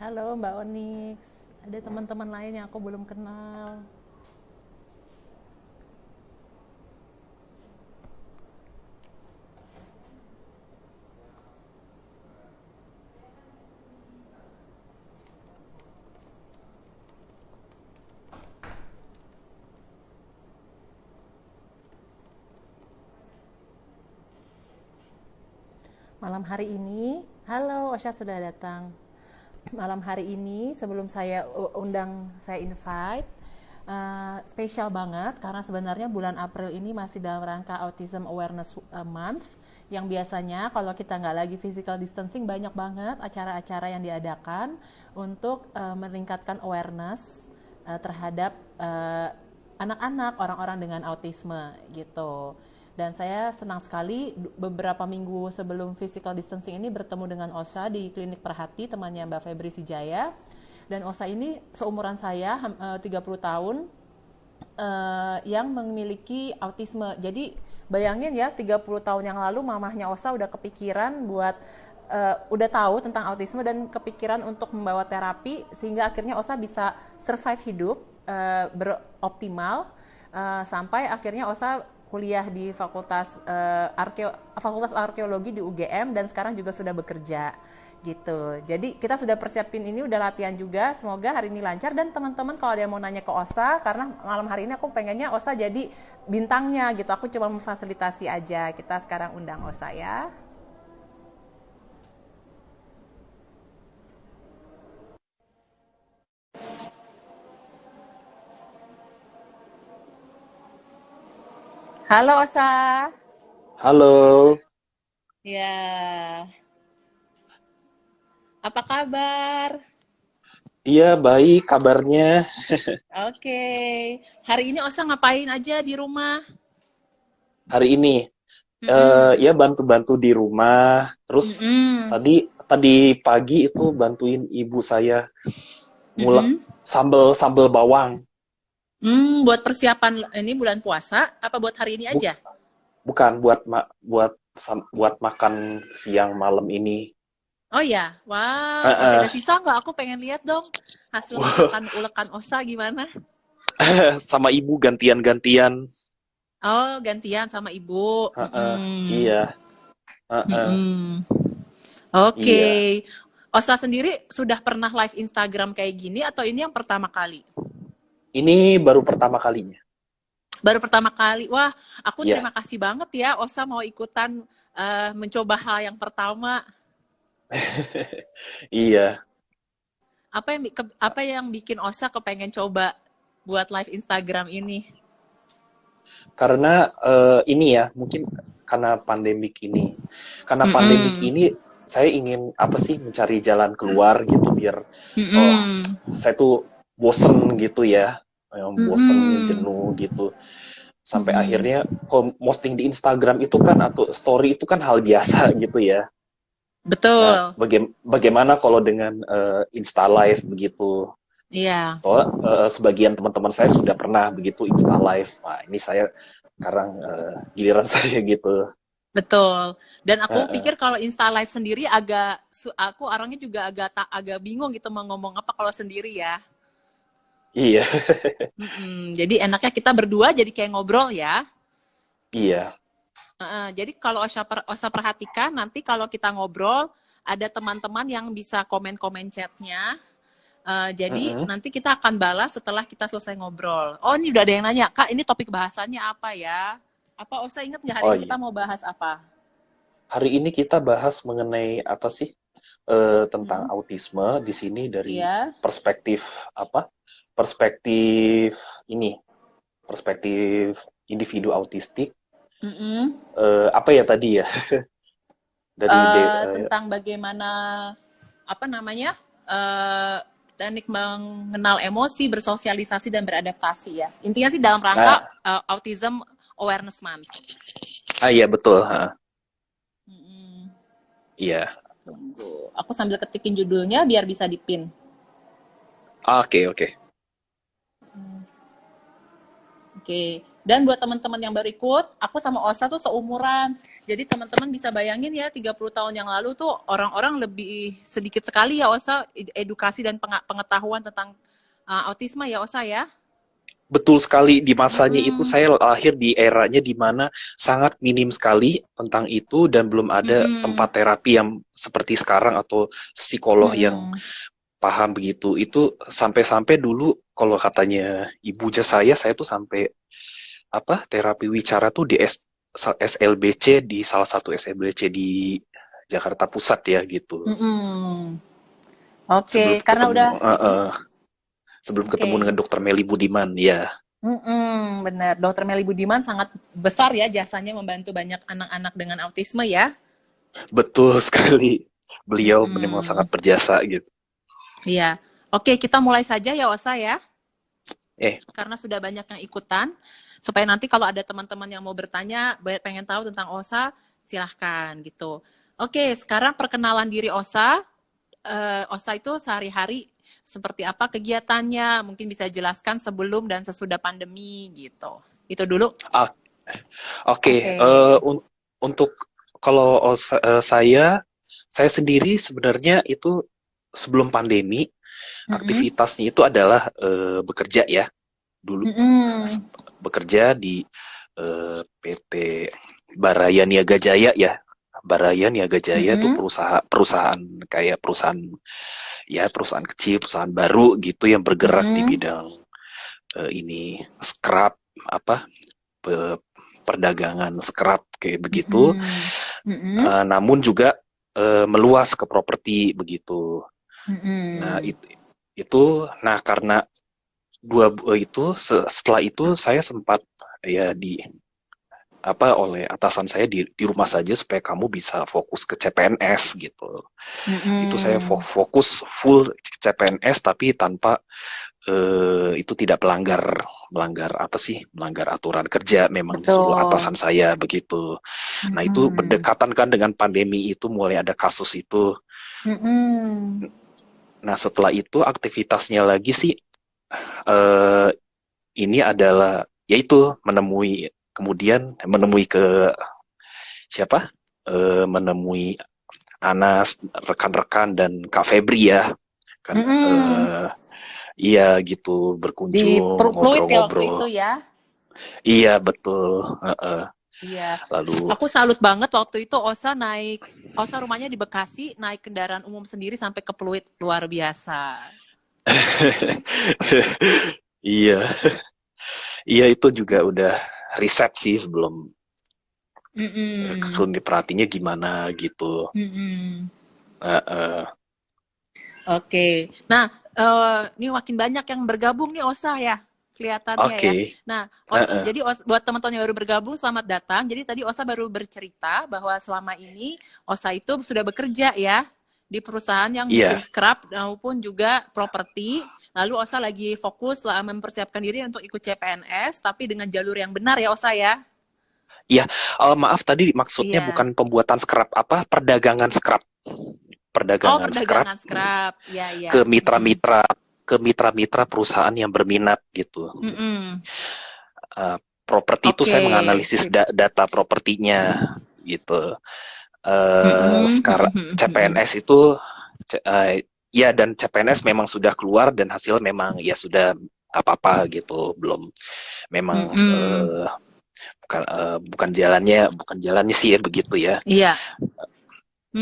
Halo Mbak Onyx, ada teman-teman lain yang aku belum kenal. Malam hari ini, halo Osyad sudah datang. Malam hari ini sebelum saya saya invite, spesial banget karena sebenarnya bulan April ini masih dalam rangka Autism Awareness Month, yang biasanya kalau kita nggak lagi physical distancing banyak banget acara-acara yang diadakan untuk meningkatkan awareness terhadap anak-anak, orang-orang dengan autisme gitu. Dan saya senang sekali beberapa minggu sebelum physical distancing ini bertemu dengan Osa di klinik Perhati, temannya Mbak Febri Sijaya. Dan Osa ini seumuran saya, 30 tahun, yang memiliki autisme. Jadi bayangin ya, 30 tahun yang lalu mamahnya Osa udah kepikiran buat udah tahu tentang autisme dan kepikiran untuk membawa terapi sehingga akhirnya Osa bisa survive hidup beroptimal, sampai akhirnya Osa kuliah di Fakultas Arkeologi di UGM dan sekarang juga sudah bekerja gitu. Jadi kita sudah persiapin ini, udah latihan juga. Semoga hari ini lancar. Dan teman-teman kalau ada yang mau nanya ke Osa, karena malam hari ini aku pengennya Osa jadi bintangnya gitu. Aku cuma memfasilitasi aja. Kita sekarang undang Osa ya. Halo Osa. Halo, Ya, apa kabar? iya baik kabarnya. Oke. Hari ini Osa ngapain aja di rumah? Hari ini Mm-mm. ya bantu-bantu di rumah. Terus Mm-mm. tadi tadi pagi itu bantuin ibu saya ngulek Mm-mm. sambel sambel bawang. Buat persiapan ini bulan puasa, apa buat hari ini Buk- aja? bukan buat makan siang malam ini. Oh ya, wow, Eh, masih eh, ada sisa nggak? Aku pengen lihat dong hasil masakan ulekan Osa gimana. sama ibu gantian-gantian. Oh, gantian sama ibu. Iya, eh, eh, Mm-mm. Oke. iya. Osa sendiri sudah pernah live Instagram kayak gini atau ini yang pertama kali? Ini baru pertama kalinya. Baru pertama kali. Wah, aku Iya, terima kasih banget ya Osa mau ikutan mencoba hal yang pertama. iya. Apa yang bikin Osa kepengen coba buat live Instagram ini? Karena ini ya, mungkin karena pandemik ini. Karena pandemik Mm-mm. ini saya ingin apa sih mencari jalan keluar gitu biar oh Mm-mm. saya tuh bosen gitu ya, bosen Mm-mm. jenuh gitu. Sampai Mm-mm. akhirnya kalau posting di Instagram itu kan atau story itu kan hal biasa gitu ya. Nah, Betul. bagaimana kalau dengan Insta Live begitu? Iya, Soalnya sebagian teman-teman saya sudah pernah begitu Insta Live. Nah, ini saya sekarang giliran saya gitu. betul. Dan aku Heeh. pikir kalau Insta Live sendiri aku orangnya juga agak bingung gitu mau ngomong apa kalau sendiri ya. Iya, Jadi enaknya kita berdua jadi kayak ngobrol ya. iya. Jadi kalau Osa perhatikan nanti kalau kita ngobrol ada teman-teman yang bisa komen-komen chatnya. Jadi Mm-mm. nanti kita akan balas setelah kita selesai ngobrol. Oh, ini udah ada yang nanya, Kak, ini topik bahasannya apa ya? Apa Osa inget nggak hari Oh ini kita iya. mau bahas apa? Hari ini kita bahas mengenai apa sih tentang Hmm, autisme di sini dari iya. perspektif apa? Perspektif ini, perspektif individu autistik. Mm-mm. Apa ya tadi ya? Dari Tentang bagaimana apa namanya eh teknik mengenal emosi, bersosialisasi dan beradaptasi ya. Intinya sih dalam rangka nah, Autism Awareness Month. iya betul, ha. Mm-mm. Iya. Tunggu, aku sambil ketikin judulnya biar bisa dipin. Oke, oke. Oke. Dan buat teman-teman yang baru ikut, aku sama Osa tuh seumuran. Jadi teman-teman bisa bayangin ya, 30 tahun yang lalu tuh orang-orang lebih sedikit sekali ya Osa edukasi dan pengetahuan tentang autisme ya Osa ya. Betul sekali, di masanya itu Mm-mm. saya lahir di eranya di mana sangat minim sekali tentang itu dan belum ada Mm-mm. tempat terapi yang seperti sekarang atau psikolog yang Mm-mm. paham begitu. Itu sampai-sampai dulu kalau katanya ibunya saya tuh sampai apa terapi wicara tuh di SLBC di salah satu SLBC di Jakarta Pusat ya gitu. Mm-mm. Oke, Sebelum karena ketemu udah sebelum ketemu dengan oke. Dokter Meli Budiman ya. Benar, Dokter Meli Budiman sangat besar ya jasanya membantu banyak anak-anak dengan autisme ya. Betul sekali. Beliau memang sangat Mm-mm. berjasa gitu. Iya. Oke, kita mulai saja ya Osa ya. Eh, Karena sudah banyak yang ikutan, supaya nanti kalau ada teman-teman yang mau bertanya, pengen tahu tentang OSA, silahkan gitu. Oke, sekarang perkenalan diri OSA. OSA itu sehari-hari seperti apa kegiatannya, mungkin bisa jelaskan sebelum dan sesudah pandemi gitu. Itu dulu. ah, oke. Oke. Untuk kalau saya sendiri sebenarnya itu sebelum pandemi Mm-mm. aktivitasnya itu adalah bekerja ya. Dulu Mm-mm. bekerja di PT Baraya Niaga Jaya ya. Baraya Niaga Jaya itu Mm-mm. perusahaan kayak perusahaan kecil, perusahaan baru gitu yang bergerak di Mm-mm. bidang ini scrap apa perdagangan scrap kayak begitu. Mm-mm. Mm-mm. Namun juga meluas ke properti begitu. Nah Mm-mm. nah karena itu setelah itu saya sempat ya oleh atasan saya di rumah saja supaya kamu bisa fokus ke CPNS gitu. Itu saya Mm-mm. fokus full CPNS tapi tanpa itu tidak melanggar melanggar apa sih melanggar aturan kerja memang disuruh atasan Betul. saya begitu. Nah itu Mm-mm. berdekatan kan dengan pandemi itu mulai ada kasus itu. Mm-mm. Nah setelah itu aktivitasnya lagi sih eh, ini adalah yaitu menemui ke siapa menemui Anas rekan-rekan dan Kak Febri ya kan Mm-mm. iya gitu Di berkunjung Pluit ya waktu ngobrol-ngobrol itu ya. iya betul Iya. lalu Aku salut banget waktu itu Osa rumahnya di Bekasi, naik kendaraan umum sendiri sampai ke Pluit, luar biasa. iya iya itu juga udah riset sih sebelum Mm-mm. klinik perhatinya gimana gitu. Mm-mm. Uh, uh, Oke. Nah, ini makin banyak yang bergabung nih Osa ya, kelihatannya ya. Oke. Nah, Uh, Osa, uh, jadi buat teman-teman yang baru bergabung, selamat datang. Jadi tadi Osa baru bercerita bahwa selama ini Osa itu sudah bekerja ya di perusahaan yang bikin iya scrap maupun juga properti. Lalu Osa lagi fokus lah mempersiapkan diri untuk ikut CPNS, tapi dengan jalur yang benar ya Osa ya. iya. Maaf tadi maksudnya Iya. bukan pembuatan scrap apa Oh, perdagangan scrap perdagangan scrap. Iya, iya. ke Mm-mm. mitra-mitra perusahaan yang berminat gitu. Mm-mm. Uh, Properti itu saya Oke, menganalisis sip. data propertinya gitu. Mm-mm. Sekarang CPNS itu ya dan CPNS memang sudah keluar dan hasil memang ya sudah apa-apa gitu belum memang Mm-mm. bukan jalannya sih ya begitu ya. Iya.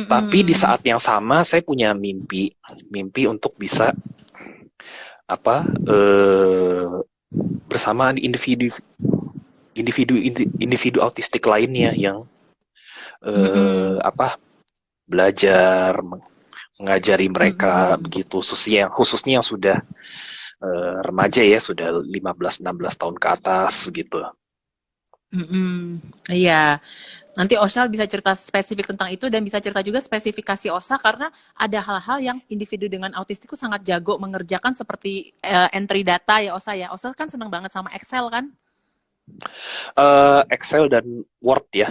Tapi di Mm-mm. saat yang sama saya punya mimpi untuk bisa apa bersama individu autistik lainnya yang Mm-mm. belajar mengajari mereka Mm-mm. begitu khususnya yang sudah remaja ya sudah 15-16 tahun ke atas gitu. Mm-mm. Iya. Nanti Osha bisa cerita spesifik tentang itu dan bisa cerita juga spesifikasi Osha karena ada hal-hal yang individu dengan autistik itu sangat jago mengerjakan seperti entry data ya Osha ya. Osha kan senang banget sama Excel kan? Excel dan Word ya.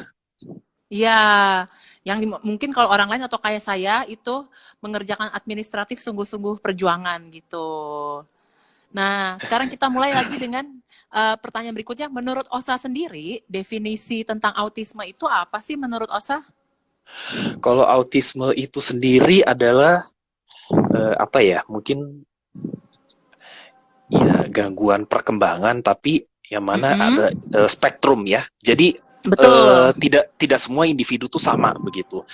Iya, yang mungkin kalau orang lain atau kayak saya itu mengerjakan administratif sungguh-sungguh perjuangan gitu. Nah, sekarang kita mulai lagi dengan pertanyaan berikutnya. Menurut Osa sendiri, definisi tentang autisme itu apa sih menurut Osa? Kalau autisme itu sendiri adalah apa ya? Mungkin ya gangguan perkembangan, tapi yang mana ada Mm-mm. spektrum ya. Jadi Betul. tidak tidak semua individu tuh sama begitu.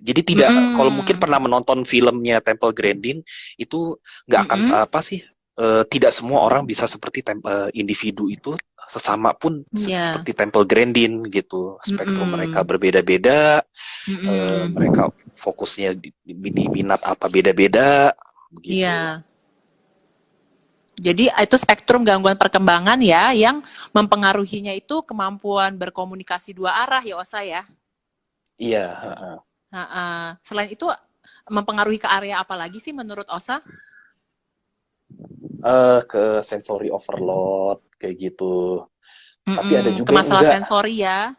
Jadi tidak, kalau mungkin Mm-mm. pernah menonton filmnya Temple Grandin itu nggak akan Mm-mm. apa sih, tidak semua orang bisa seperti individu itu sesama pun Iya. seperti Temple Grandin gitu. Spektrum mereka Mm-mm. berbeda-beda, Mm-mm. mereka fokusnya di minat apa beda-beda begitu. Iya. Jadi itu spektrum gangguan perkembangan ya, yang mempengaruhinya itu kemampuan berkomunikasi dua arah ya Osa ya. Iya, Selain itu mempengaruhi ke area apa lagi sih menurut Osa? ke sensory overload kayak gitu. Tapi ada Mm-mm. Ke juga yang masalah enggak. sensori ya.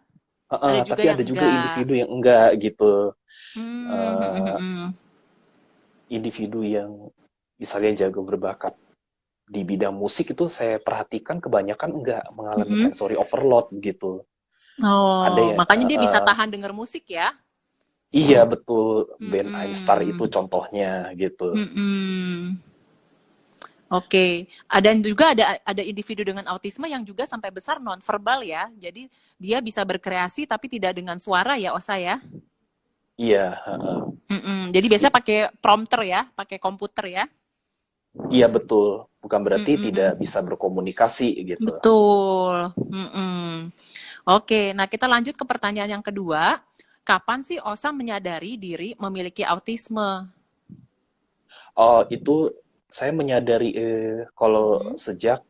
Ada juga Tapi yang ada juga enggak. individu yang enggak gitu. Eh, Hmm. Individu yang misalnya jago berbakat di bidang musik itu saya perhatikan kebanyakan enggak mengalami Mm-mm. sensory overload gitu. Ada Oh, ya, makanya dia bisa tahan denger musik ya. iya betul, band I'm Star itu Mm-mm. contohnya gitu. Mm-mm. Oke, dan juga ada individu dengan autisme yang juga sampai besar nonverbal ya. Jadi dia bisa berkreasi tapi tidak dengan suara ya, Osa ya. Iya, Jadi biasanya I- pakai prompter ya, pakai komputer ya. iya betul. Bukan berarti tidak Mm-mm. bisa berkomunikasi gitu. Betul. Mm-mm. Oke, nah kita lanjut ke pertanyaan yang kedua. Kapan sih Osa menyadari diri memiliki autisme? Oh, itu saya menyadari kalau Hmm? sejak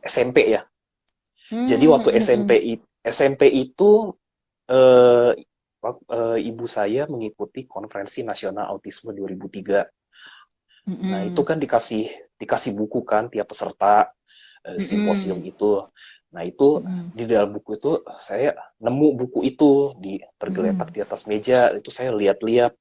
SMP ya. Jadi Hmm, waktu hmm, hmm, hmm. SMP itu eh, ibu saya mengikuti Konferensi Nasional Autisme 2003. Nah, itu Mm-mm. kan dikasih buku kan tiap peserta simposium Mm-mm. itu. Nah, itu Mm-mm. di dalam buku itu saya nemu buku itu tergeletak Mm-mm. di atas meja. Itu saya lihat-lihat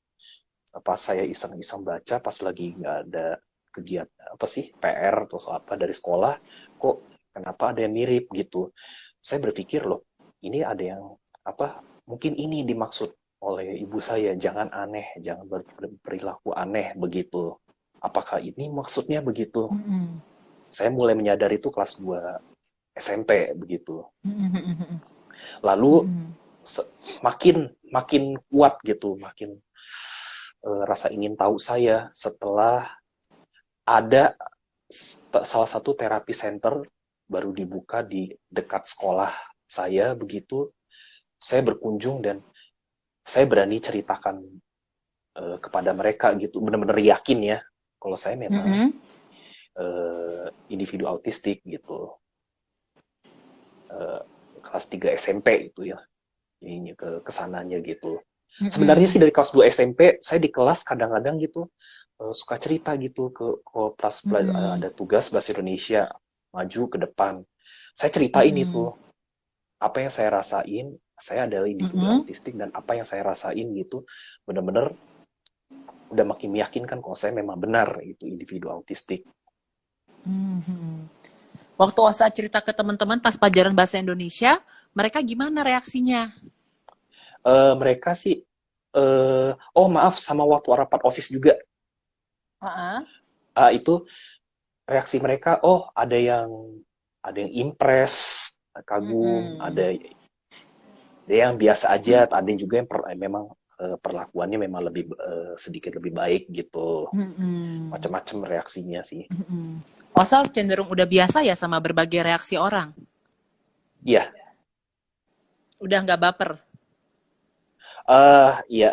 pas saya iseng-iseng baca pas lagi nggak ada kegiatan apa sih PR atau apa dari sekolah, kok kenapa ada yang mirip gitu. Saya berpikir loh, ini ada yang apa? Mungkin ini dimaksud oleh ibu saya, jangan aneh, jangan berperilaku aneh begitu. Apakah ini maksudnya begitu? Mm-mm. Saya mulai menyadari itu kelas 2 SMP begitu. Mm-mm. Lalu Mm-mm. makin makin kuat gitu, makin rasa ingin tahu saya setelah ada salah satu terapi center baru dibuka di dekat sekolah saya begitu. Saya berkunjung dan saya berani ceritakan kepada mereka gitu, benar-benar yakin ya kalau saya memang Mm-mm. individu autistik gitu. Eh, Kelas 3 SMP itu ya, ini kesananya gitu. Sebenarnya Mm-mm. sih dari kelas 2 SMP saya di kelas kadang-kadang gitu suka cerita gitu ke pas Mm-mm. ada tugas bahasa Indonesia maju ke depan. Saya ceritain Mm-mm. itu apa yang saya rasain, saya adalah individu Mm-mm. autistik dan apa yang saya rasain gitu benar-benar udah makin meyakinkan kalau saya memang benar itu individu autistik. Mm-mm. Waktu Osa cerita ke teman-teman pas pelajaran bahasa Indonesia, mereka gimana reaksinya? Mereka sih oh maaf sama waktu rapat OSIS juga. Ah, Itu reaksi mereka, oh ada yang impress, kagum, mm-mm. ada yang biasa aja, ada yang juga yang memang perlakuannya memang sedikit lebih baik gitu. Mm-mm. Macam-macam reaksinya sih. Mm-mm. Osa cenderung udah biasa ya sama berbagai reaksi orang. Iya, Udah nggak baper. ya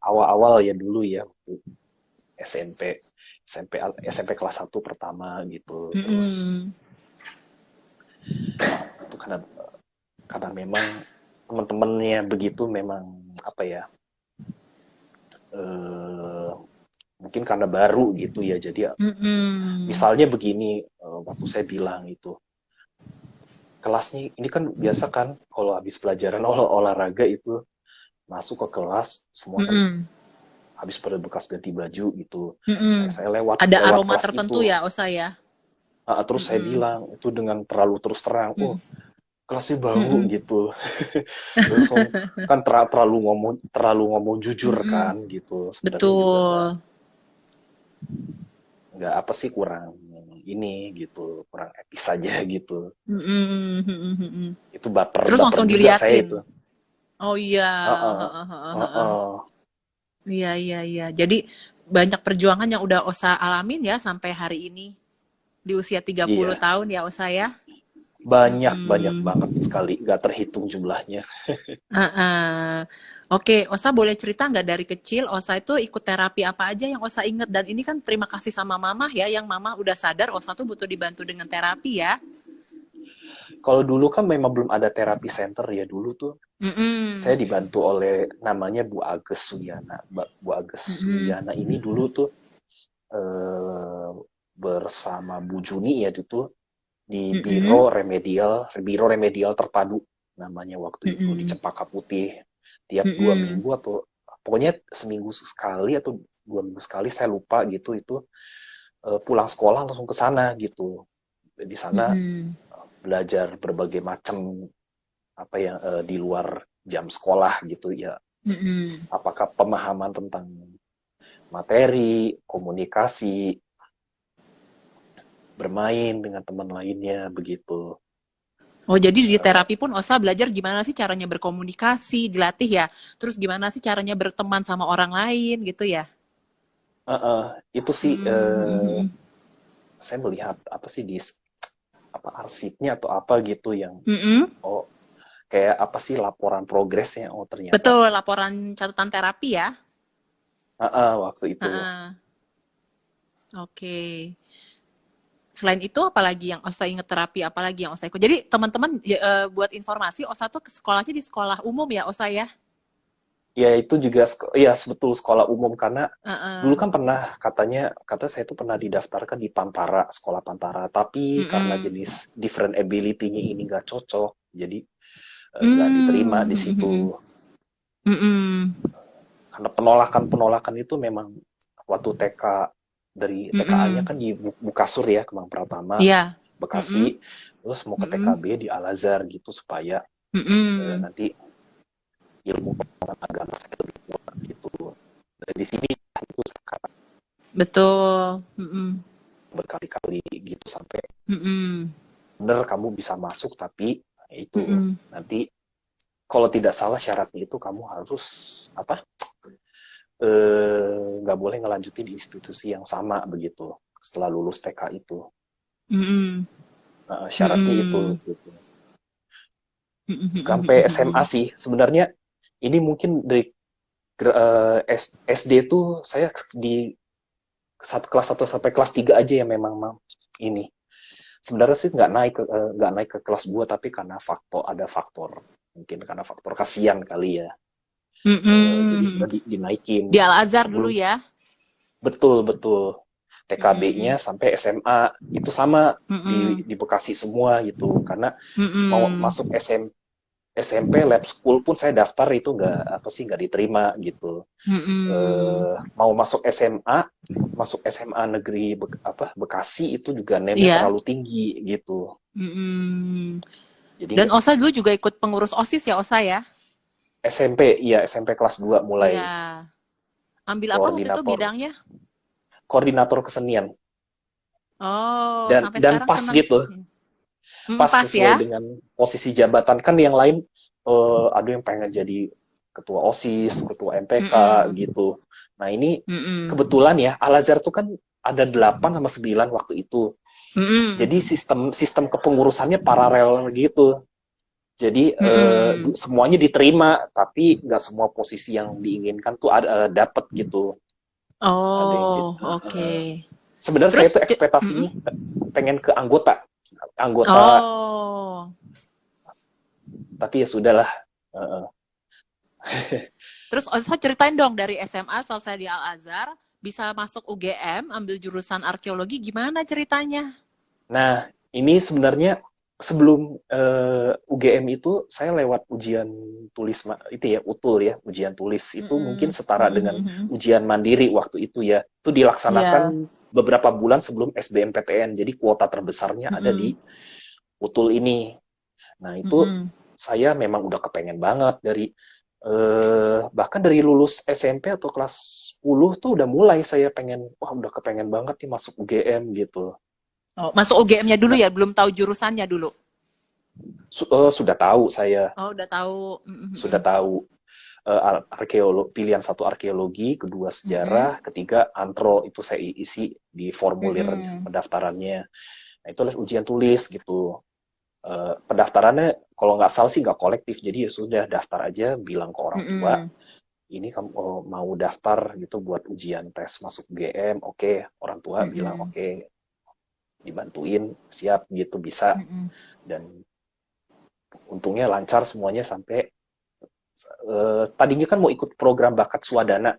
awal-awal ya dulu ya waktu SMP, SMP kelas 1 pertama gitu. Terus Mm-mm. itu karena memang teman-temannya begitu memang apa ya? eh, Mungkin karena baru gitu ya. Jadi Mm-mm. misalnya begini, waktu saya bilang itu kelasnya ini kan biasa kan kalau habis pelajaran olahraga itu masuk ke kelas semua kan Mm-mm. habis pada bekas ganti baju gitu. Nah, Mm-mm. saya lewat Ada lewat aroma kelas tertentu itu. ya, Osa ya? Terus saya Mm-mm. bilang itu dengan terlalu terus terang, oh Mm-mm. kelasnya bau Mm-mm. gitu. Terus kan terlalu ngomong jujur Mm-mm. kan gitu. Sebenarnya juga nggak Betul. nggak apa sih kurang ini gitu, kurang etis aja gitu. Mm-mm. Mm-mm. Itu baper Terus baper langsung juga saya itu. diliatin. Oh iya. Heeh, Heeh, heeh, heeh. heeh. Iya, iya, iya. Jadi banyak perjuangan yang udah Osa alamin ya sampai hari ini. Di usia 30 Iya, tahun ya Osa ya. banyak banyak Mm-mm. banget sekali, nggak terhitung jumlahnya. Heeh. Oke, Osa boleh cerita nggak dari kecil Osa itu ikut terapi apa aja yang Osa inget? Dan ini kan terima kasih sama Mama ya, yang Mama udah sadar Osa tuh butuh dibantu dengan terapi ya. Kalau dulu kan memang belum ada terapi center ya dulu tuh. Mm-mm. Saya dibantu oleh namanya Bu Agus Suyana. Bu Agus Mm-mm. Suyana ini dulu tuh eh, bersama Bu Juni ya itu di Mm-mm. Biro Remedial Terpadu namanya waktu itu di Mm-mm. Cempaka Putih. Tiap dua Mm-mm. minggu atau pokoknya seminggu sekali atau 2 minggu sekali saya lupa gitu itu pulang sekolah langsung ke sana gitu. Di sana Mm-mm. belajar berbagai macam apa yang di luar jam sekolah gitu ya. Mm-mm. Apakah pemahaman tentang materi, komunikasi, bermain dengan teman lainnya begitu. Oh, jadi di Eh, terapi pun Osa belajar gimana sih caranya berkomunikasi, dilatih ya. Terus gimana sih caranya berteman sama orang lain gitu ya. eh, eh, itu sih Mm-mm. saya melihat apa sih di apa arsipnya atau apa gitu yang Mm-mm. oh kayak apa sih laporan progresnya oh ternyata Betul, laporan catatan terapi ya. waktu itu Heeh. Oke. Selain itu, apalagi yang Osa inget terapi, apalagi yang Osa ikut. Jadi teman-teman ya, buat informasi, Osa tuh sekolahnya di sekolah umum ya, Osa ya. ya itu juga ya sebetul sekolah umum karena dulu Heeh. kan pernah kata saya tuh pernah didaftarkan di Pantara sekolah Pantara tapi karena Mm-mm. jenis different ability-nya ini nggak cocok jadi nggak diterima di Mm-mm. situ Mm-mm. karena penolakan itu memang waktu TK dari TKA-nya Mm-mm. kan di Bukasur ya Kemang Pratama Iya. Mm-mm. Bekasi terus mau ke Mm-mm. TKB di Al Azhar gitu supaya Mm-mm. nanti ilmu pengetahuan agama saya lebih kuat gitu. Di sini itu sekarang Betul. Mm-mm. berkali-kali gitu sampai Mm-mm. benar kamu bisa masuk tapi itu Mm-mm. nanti kalau tidak salah syaratnya itu kamu harus apa nggak boleh ngelanjutin di institusi yang sama begitu setelah lulus TK itu. Mm-mm. Syaratnya itu Mm-mm. gitu. Sampai SMA Mm-mm. sih sebenarnya ini mungkin dari SD tuh saya di kelas 1 sampai kelas 3 aja yang memang ini sebenarnya sih nggak naik ke kelas 2 tapi karena ada faktor mungkin karena faktor kasihan kali ya. Jadi Mm-mm. sudah dinaikin Di Al-Azhar dulu sebelum ya. betul betul TKB-nya Mm-mm. sampai SMA itu sama Mm-mm. di Bekasi semua gitu karena mau Mm-mm. masuk SMP lab school pun saya daftar itu nggak diterima gitu. Mm-mm. Mau masuk SMA negeri Bekasi itu juga NEM-nya Iya. terlalu tinggi gitu. Mm-mm. Jadi Dan Osa dulu juga ikut pengurus OSIS ya, Osa ya? SMP kelas 2 mulai Iya. Ambil apa waktu itu koordinator bidangnya? koordinator kesenian Oh, dan sampai dan sekarang pas seneng. gitu, pas Pas sesuai ya? dengan posisi jabatan kan yang lain ada yang pengen jadi ketua OSIS, ketua MPK Mm-mm. gitu. Nah, ini Mm-mm. kebetulan ya Al Azhar tuh kan ada 8 sama 9 waktu itu. Mm-mm. Jadi sistem sistem kepengurusannya paralel gitu. Jadi Mm-mm. semuanya diterima, tapi nggak semua posisi yang diinginkan tuh ada dapat gitu. Ada yang Oh, oke. sebenarnya saya Terus, tuh mm-mm. ekspektasinya pengen ke anggota, Oh. tapi ya sudahlah. Uh, Terus Osa ceritain dong dari SMA selesai di Al-Azhar, bisa masuk UGM, ambil jurusan arkeologi, gimana ceritanya? nah, ini sebenarnya sebelum UGM itu saya lewat ujian tulis itu ya utul ya ujian tulis itu mungkin Mm-mm. setara dengan Mm-mm. ujian mandiri waktu itu ya itu Iya. dilaksanakan beberapa bulan sebelum SBMPTN jadi kuota terbesarnya ada di Mm-mm. utul ini. Nah itu Mm-mm. saya memang udah kepengen banget dari bahkan dari lulus SMP atau kelas 10 tuh udah mulai saya pengen wah udah kepengen banget nih masuk UGM gitu. Oh, masuk UGM-nya dulu Nah, ya, belum tahu jurusannya dulu. sudah tahu saya Oh, udah tahu. sudah Mm-mm. tahu pilihan satu arkeologi, kedua Mm-mm. sejarah, ketiga antro itu saya isi di formulir Mm-mm. pendaftarannya. Nah itu ujian tulis gitu. Pendaftarannya kalau nggak salah sih nggak kolektif, jadi ya sudah daftar aja, bilang ke orang tua, Mm-mm. ini kamu mau daftar gitu buat ujian tes masuk GM, oke. Orang tua bilang Mm-mm. oke, dibantuin, siap gitu bisa. Mm-mm. Dan untungnya lancar semuanya sampai tadinya kan mau ikut program bakat swadana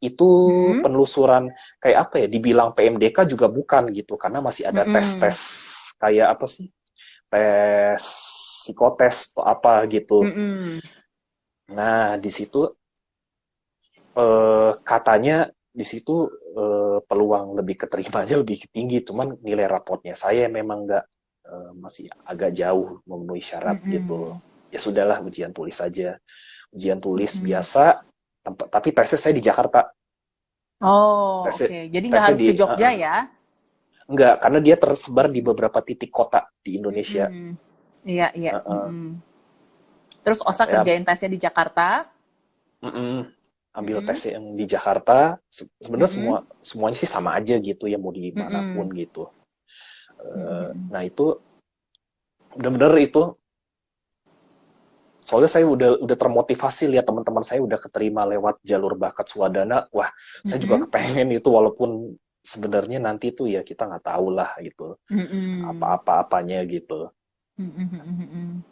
itu Mm-mm. penelusuran kayak apa ya dibilang PMDK juga bukan gitu karena masih ada Mm-mm. tes-tes kayak apa sih tes psikotes atau apa gitu. Mm-mm. Nah di situ katanya di situ peluang lebih keterimanya lebih tinggi cuman nilai rapotnya saya memang nggak masih agak jauh memenuhi syarat gitu Mm-mm. ya sudahlah ujian tulis saja ujian tulis Mm-mm. biasa tapi tesnya saya di Jakarta Oh, tesnya oke. Jadi nggak tesnya harus di ke Jogja ya? enggak karena dia tersebar di beberapa titik kota di Indonesia. Mm-mm. Iya, iya. Heeh. Mm-mm. Terus Nah Osa saya kerjain tesnya di Jakarta. ambil Mm-mm. tes yang di Jakarta sebenarnya Mm-mm. semuanya sih sama aja gitu ya mau dimanapun Mm-mm. gitu. Mm-mm. Nah itu benar-benar itu soalnya saya udah termotivasi lihat teman-teman saya udah keterima lewat jalur bakat swadana wah saya juga Mm-mm. kepengen itu walaupun sebenarnya nanti itu ya kita nggak tahu lah gitu Mm-mm. apa-apanya gitu Mm-mm. Mm-mm.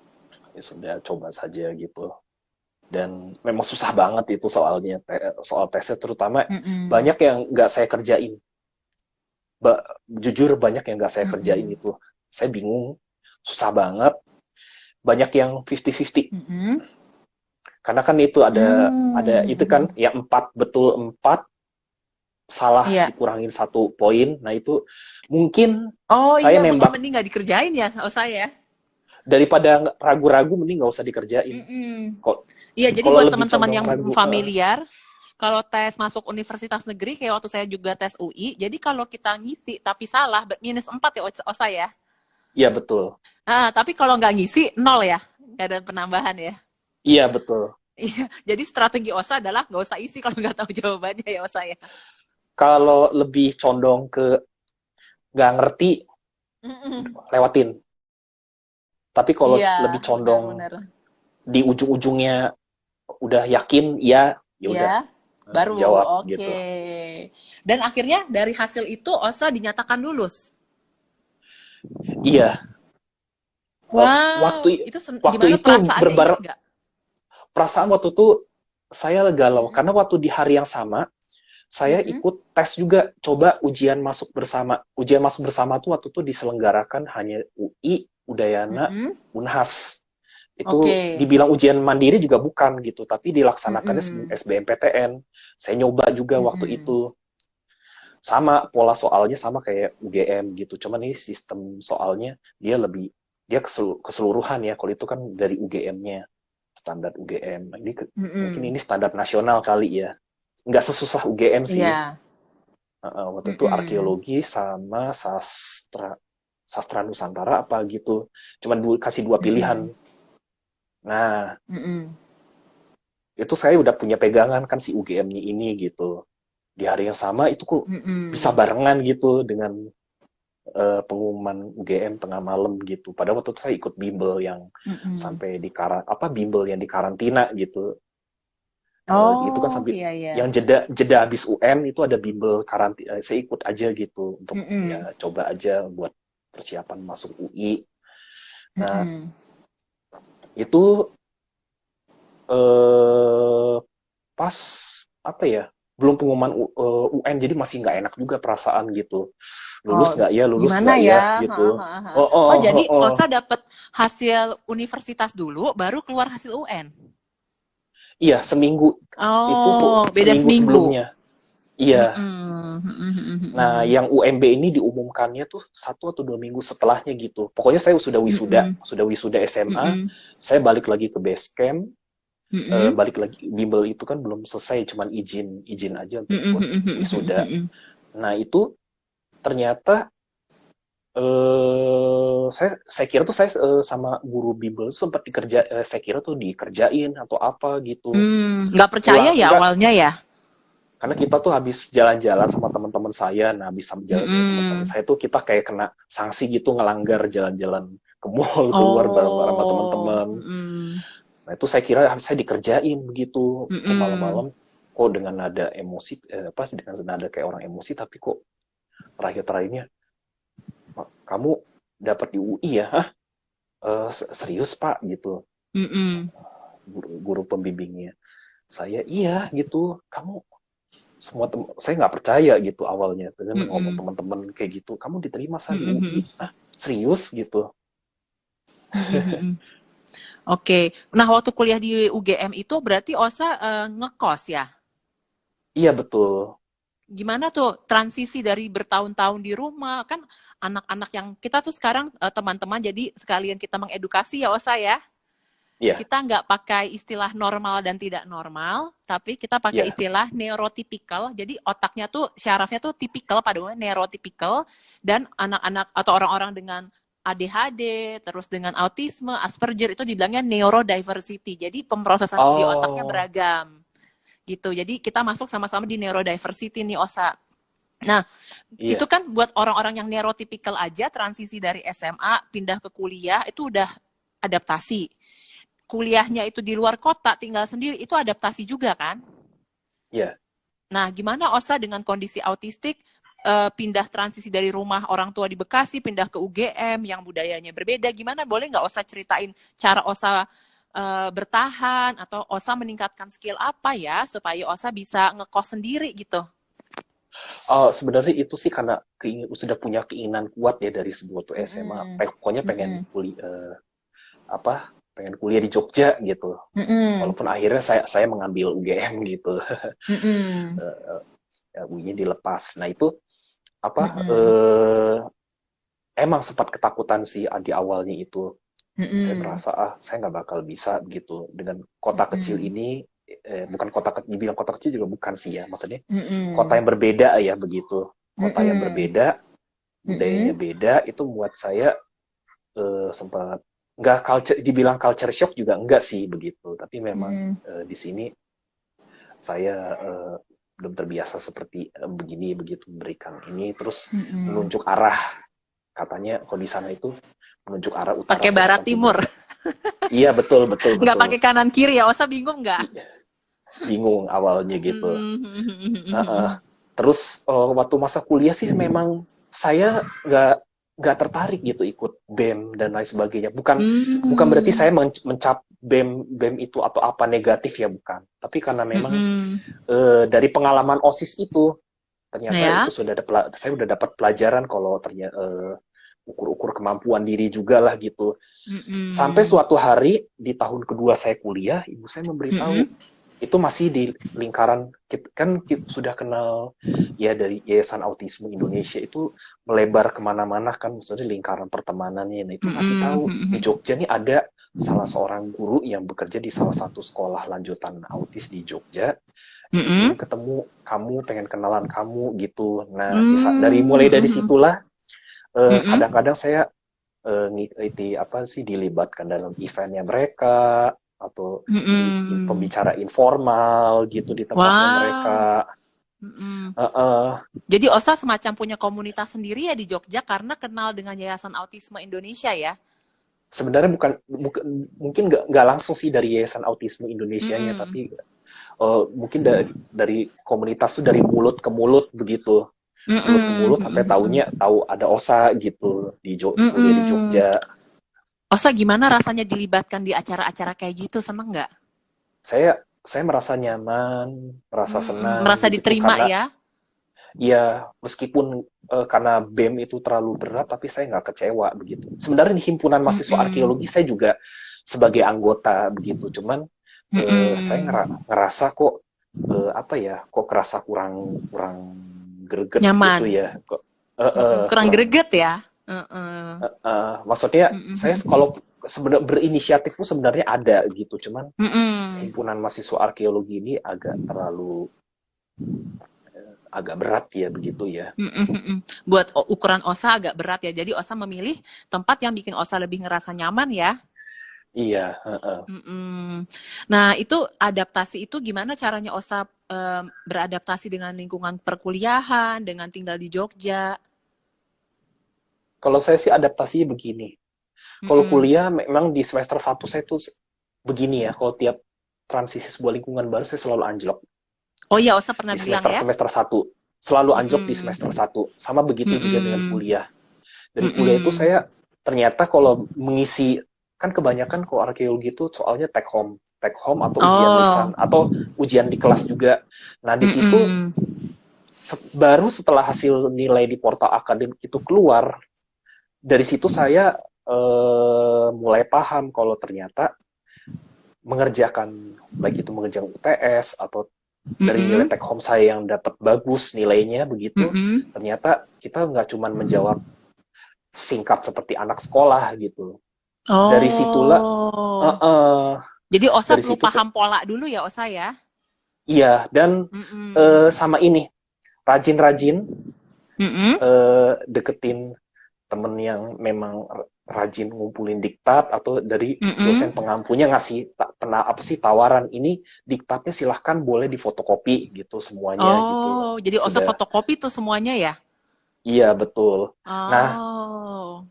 ya sudah coba saja gitu dan memang susah banget itu soalnya soal tesnya terutama Mm-mm. banyak yang nggak saya kerjain jujur banyak yang nggak saya kerjain Mm-mm. itu saya bingung susah banget banyak yang 50-50 Mm-mm. karena kan itu ada itu kan Mm-mm. ya empat betul empat salah Iya. dikurangin satu poin nah itu mungkin Oh saya iya, oh nembak mending nggak dikerjain ya, Osa ya. daripada ragu-ragu mending nggak usah dikerjain Mm-mm. kok Iya, jadi kalau buat lebih teman-teman condong yang belum ragu familiar, kalau tes masuk universitas negeri, kayak waktu saya juga tes UI, jadi kalau kita ngisi tapi salah, minus 4 ya Osa ya. iya betul Ah, tapi kalau nggak ngisi, nol ya. Nggak ada penambahan ya. iya betul Iya, jadi strategi Osa adalah nggak usah isi kalau nggak tahu jawabannya ya Osa ya. kalau lebih condong ke nggak ngerti Mm-mm. lewatin tapi kalau Iya, lebih condong benar-benar. di ujung-ujungnya udah yakin ya ya Iya, udah baru jawab oke. gitu Dan akhirnya dari hasil itu Osa dinyatakan lulus. iya Wow, waktu itu waktu gimana itu perasaannya, inget nggak? perasaan waktu itu saya galau Mm-mm. karena waktu di hari yang sama saya Mm-mm. ikut tes juga coba ujian masuk bersama tuh waktu itu diselenggarakan hanya UI Udayana Mm-mm. Unhas itu Oke. dibilang ujian mandiri juga bukan gitu tapi dilaksanakannya sebelum Mm-mm. SBMPTN saya nyoba juga waktu Mm-mm. itu sama pola soalnya sama kayak UGM gitu cuman ini sistem soalnya dia keseluruhan ya kalau itu kan dari UGM-nya standar UGM ini mungkin Mm-mm. ini standar nasional kali ya nggak sesusah UGM sih Iya. waktu itu Mm-mm. arkeologi sama sastra Nusantara apa gitu cuman kasih dua pilihan Mm-mm. nah Mm-mm. itu saya udah punya pegangan kan si UGM-nya ini gitu di hari yang sama itu kok bisa Mm-mm. barengan gitu dengan pengumuman UGM tengah malam gitu. Padahal waktu itu saya ikut bimbel yang Mm-mm. sampai bimbel yang di karantina gitu. Itu kan Oh, sampai iya yang iya. jeda habis UN itu ada bimbel karantina. Saya ikut aja gitu untuk ya Mm-mm. coba aja buat persiapan masuk UI. Nah, Mm-mm. itu eh pas apa ya? belum pengumuman UN, jadi masih nggak enak juga perasaan gitu. Oh, Lulus gimana nggak ya ya? Ha, gitu. ha, ha. Oh, Oh, oh, oh, jadi oh. Osa dapat hasil universitas dulu, baru keluar hasil UN. Iya, Oh, beda seminggu seminggu. sebelumnya. Iya. Mm-mm, Nah, mm-mm, yang UMB ini diumumkannya tuh 1 atau 2 minggu setelahnya gitu. Pokoknya saya mm-mm, sudah wisuda SMA, mm-mm, saya balik lagi ke base camp, mm-mm, balik lagi bimbel itu kan belum selesai, cuman izin izin aja untuk mm-mm, ikut mm-mm, wisuda. mm-mm. Nah, itu ternyata saya kira tuh saya sama guru bimbel sempat saya kira tuh dikerjain atau apa gitu. Nggak percaya Pulang ya enggak, awalnya ya? karena kita tuh habis jalan-jalan sama teman-teman saya. Nah, habis jalan-jalan sama teman Mm-mm. saya tuh kita kayak kena sanksi gitu, ngelanggar jalan-jalan ke mall keluar bareng-bareng sama Oh, teman-teman. mm-mm, Nah, itu saya kira saya dikerjain begitu. Kok mm-mm, malam-malam kok dengan nada emosi, apa sih, dengan nada kayak orang emosi, tapi kok terakhir-terakhirnya, kamu dapat di UI ya? Hah? Serius Pak gitu, mm-mm, guru pembimbingnya. Saya iya gitu, kamu saya nggak percaya gitu awalnya dengan ngomong mm-mm, teman-teman kayak gitu, kamu diterima di UI. mm-mm, Ah, serius gitu. mm-mm, mm-mm. Oke, nah waktu kuliah di UGM itu berarti Osa ngekos ya? Iya betul. Gimana tuh transisi dari bertahun-tahun di rumah kan anak-anak yang kita tuh sekarang teman-teman jadi sekalian kita mengedukasi ya Osa ya. Iya. Kita nggak pakai istilah normal dan tidak normal, tapi kita pakai Iya. istilah neurotypical. Jadi otaknya tuh syarafnya tuh tipikal pada umumnya neurotypical dan anak-anak atau orang-orang dengan ADHD, terus dengan autisme, Asperger itu dibilangnya neurodiversity. Jadi pemrosesan di otaknya Oh. beragam gitu. Jadi kita masuk sama-sama di neurodiversity nih Osa. Nah, itu Iya. kan buat orang-orang yang neurotipikal aja transisi dari SMA pindah ke kuliah itu udah adaptasi. Kuliahnya itu di luar kota, tinggal sendiri, itu adaptasi juga kan? Iya. Nah, gimana Osa dengan kondisi autistik, pindah transisi dari rumah orang tua di Bekasi, pindah ke UGM yang budayanya berbeda, gimana? Boleh nggak Osa ceritain cara Osa bertahan, atau Osa meningkatkan skill apa ya, supaya Osa bisa ngekos sendiri gitu? Sebenarnya itu sih karena sudah punya keinginan kuat ya dari sebelum tuh SMA. Mm-mm. Pokoknya Mm-mm. pengen kuliah di Jogja gitu. Mm-mm. Walaupun akhirnya saya mengambil UGM gitu. Mm-mm. UI-nya dilepas. Nah, itu apa Mm-mm. emang sempat ketakutan sih di awalnya itu. Saya Mm-mm. merasa saya nggak bakal bisa gitu dengan kota kecil Mm-mm. ini. Bukan dibilang kota kecil juga bukan sih ya, maksudnya kota Mm-mm. yang berbeda ya begitu. Kota yang Mm-mm. berbeda, budayanya Mm-mm. beda, itu membuat saya sempat nggak dibilang culture shock juga enggak sih begitu. Tapi memang Mm-mm. di sini saya belum terbiasa seperti begini begitu, memberikan ini terus Mm-mm. menunjuk arah. Katanya kalau di sana itu menunjuk arah utara, Pakai barat selatan, timur, timur. Iya betul betul nggak betul. pakai kanan kiri ya? Osa bingung nggak? Bingung awalnya gitu. Mm-mm. Terus waktu masa kuliah sih memang saya nggak tertarik gitu ikut BEM dan lain sebagainya. Bukan berarti saya mencap BEM itu atau apa negatif ya, bukan. Tapi karena memang Mm-mm. dari pengalaman OSIS itu ternyata Ya. itu saya udah dapat pelajaran kalau ternyata ukur-ukur kemampuan diri juga lah gitu. Sampai Mm-mm. suatu hari di tahun kedua saya kuliah, ibu saya memberitahu, Mm-mm. itu masih di lingkaran, kan kita sudah kenal ya dari Yayasan Autisme Indonesia itu melebar kemana-mana kan, maksudnya lingkaran pertemanannya. Nah, itu kasih tahu di Mm-mm. Jogja nih ada salah seorang guru yang bekerja di salah satu sekolah lanjutan autis di Jogja. Dia Mm-mm. pengen ketemu kamu, pengen kenalan kamu gitu. Nah, mulai dari Mm-mm. situlah Mm-mm. kadang-kadang saya ngikuti apa sih, dilibatkan dalam eventnya mereka atau di Mm-mm. pembicara informal gitu di tempatnya Wow. mereka. Mm-mm. Uh, uh, Jadi Osa semacam punya komunitas sendiri ya di Jogja karena kenal dengan Yayasan Autisme Indonesia ya? Sebenarnya bukan mungkin nggak langsung sih dari Yayasan Autisme Indonesianya, Mm-mm. tapi mungkin dari komunitas tuh, dari mulut ke mulut begitu. Mulut ke Mm-mm. mulut sampai tahu ada OSA gitu kuliah di Mm-mm. Jogja. Osa gimana rasanya dilibatkan di acara-acara kayak gitu? Seneng nggak? Saya saya merasa nyaman, merasa senang Merasa begitu diterima karena ya? ya meskipun karena BEM itu terlalu berat, tapi saya nggak kecewa begitu. Sebenarnya di himpunan mahasiswa Mm-mm. arkeologi saya juga sebagai anggota begitu, cuman saya Mm-mm. ngerasa kok apa ya, kok kerasa kurang kurang greget gitu Nyaman. ya, kok Mm-mm. Kurang kurang. greget ya? Mm-mm. Maksudnya saya Mm-mm. kalau sebenarnya berinisiatif pun sebenarnya ada gitu, cuman Mm-mm. himpunan mahasiswa arkeologi ini agak berat ya begitu ya. Mm-mm. Mm-mm. Buat ukuran OSA agak berat ya. Jadi OSA memilih tempat yang bikin OSA lebih ngerasa nyaman ya. Iya, Mm-mm. Nah, itu adaptasi itu gimana caranya OSA beradaptasi dengan lingkungan perkuliahan, dengan tinggal di Jogja? kalau saya sih adaptasinya begini. Kalau Mm-mm. kuliah memang di semester satu saya tuh begini ya, kalau tiap transisi sebuah lingkungan baru saya selalu anjlok Oh iya, OSA pernah di bilang semester ya? semester satu. Selalu anjlok di Mm-mm. semester satu. Sama begitu juga dengan Mm-mm. kuliah. Dari kuliah itu Mm-mm. saya ternyata kalau mengisi, kan kebanyakan kalau arkeologi itu soalnya take home atau ujian Oh. lisan atau ujian di kelas juga. Nah, di situ Mm-mm. baru setelah hasil nilai di portal akademik itu keluar, dari situ saya mulai paham kalau ternyata mengerjakan, baik itu mengerjakan UTS atau dari nilai Mm-mm. take home saya yang dapat bagus nilainya begitu, Mm-mm. ternyata kita nggak cuma menjawab singkat seperti anak sekolah gitu. Dari situlah, uh, Oh. uh, Jadi OSA dari perlu situ paham pola dulu ya OSA ya? iya, dan Mm-mm. sama ini rajin-rajin Mm-mm. deketin temen yang memang rajin ngumpulin diktat atau dari dosen Mm-mm. pengampunya ngasih apa sih tawaran ini, diktatnya silahkan boleh difotokopi gitu semuanya gitu. Oh, jadi OSA Sudah, fotokopi tuh semuanya ya? iya betul. Nah, Oh.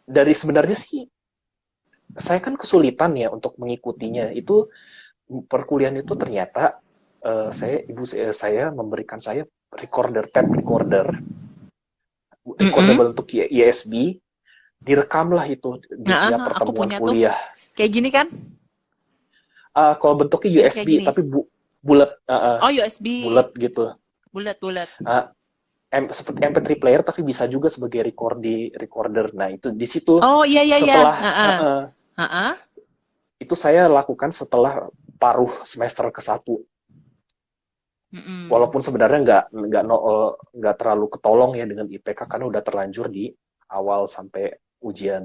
dari sebenarnya sih saya kan kesulitan ya untuk mengikutinya. Itu perkuliahan itu ternyata saya memberikan saya tape recorder Mm-mm. berbentuk USB, direkamlah itu di tiap Nah, aku pertemuan punya tuh kuliah. kayak gini kan? Kalau bentuknya Kayak kayak USB gini. tapi bulat, Oh, USB. bulat gitu. Bulat-bulat. Uh, Seperti MP3 player tapi bisa juga sebagai recorder. Nah, itu di situ Oh, iya iya iya. setelah Heeh. Heeh. itu saya lakukan setelah paruh semester ke-1. Mm-mm. Walaupun sebenarnya nggak terlalu ketolong ya dengan IPK karena udah terlanjur di awal sampai ujian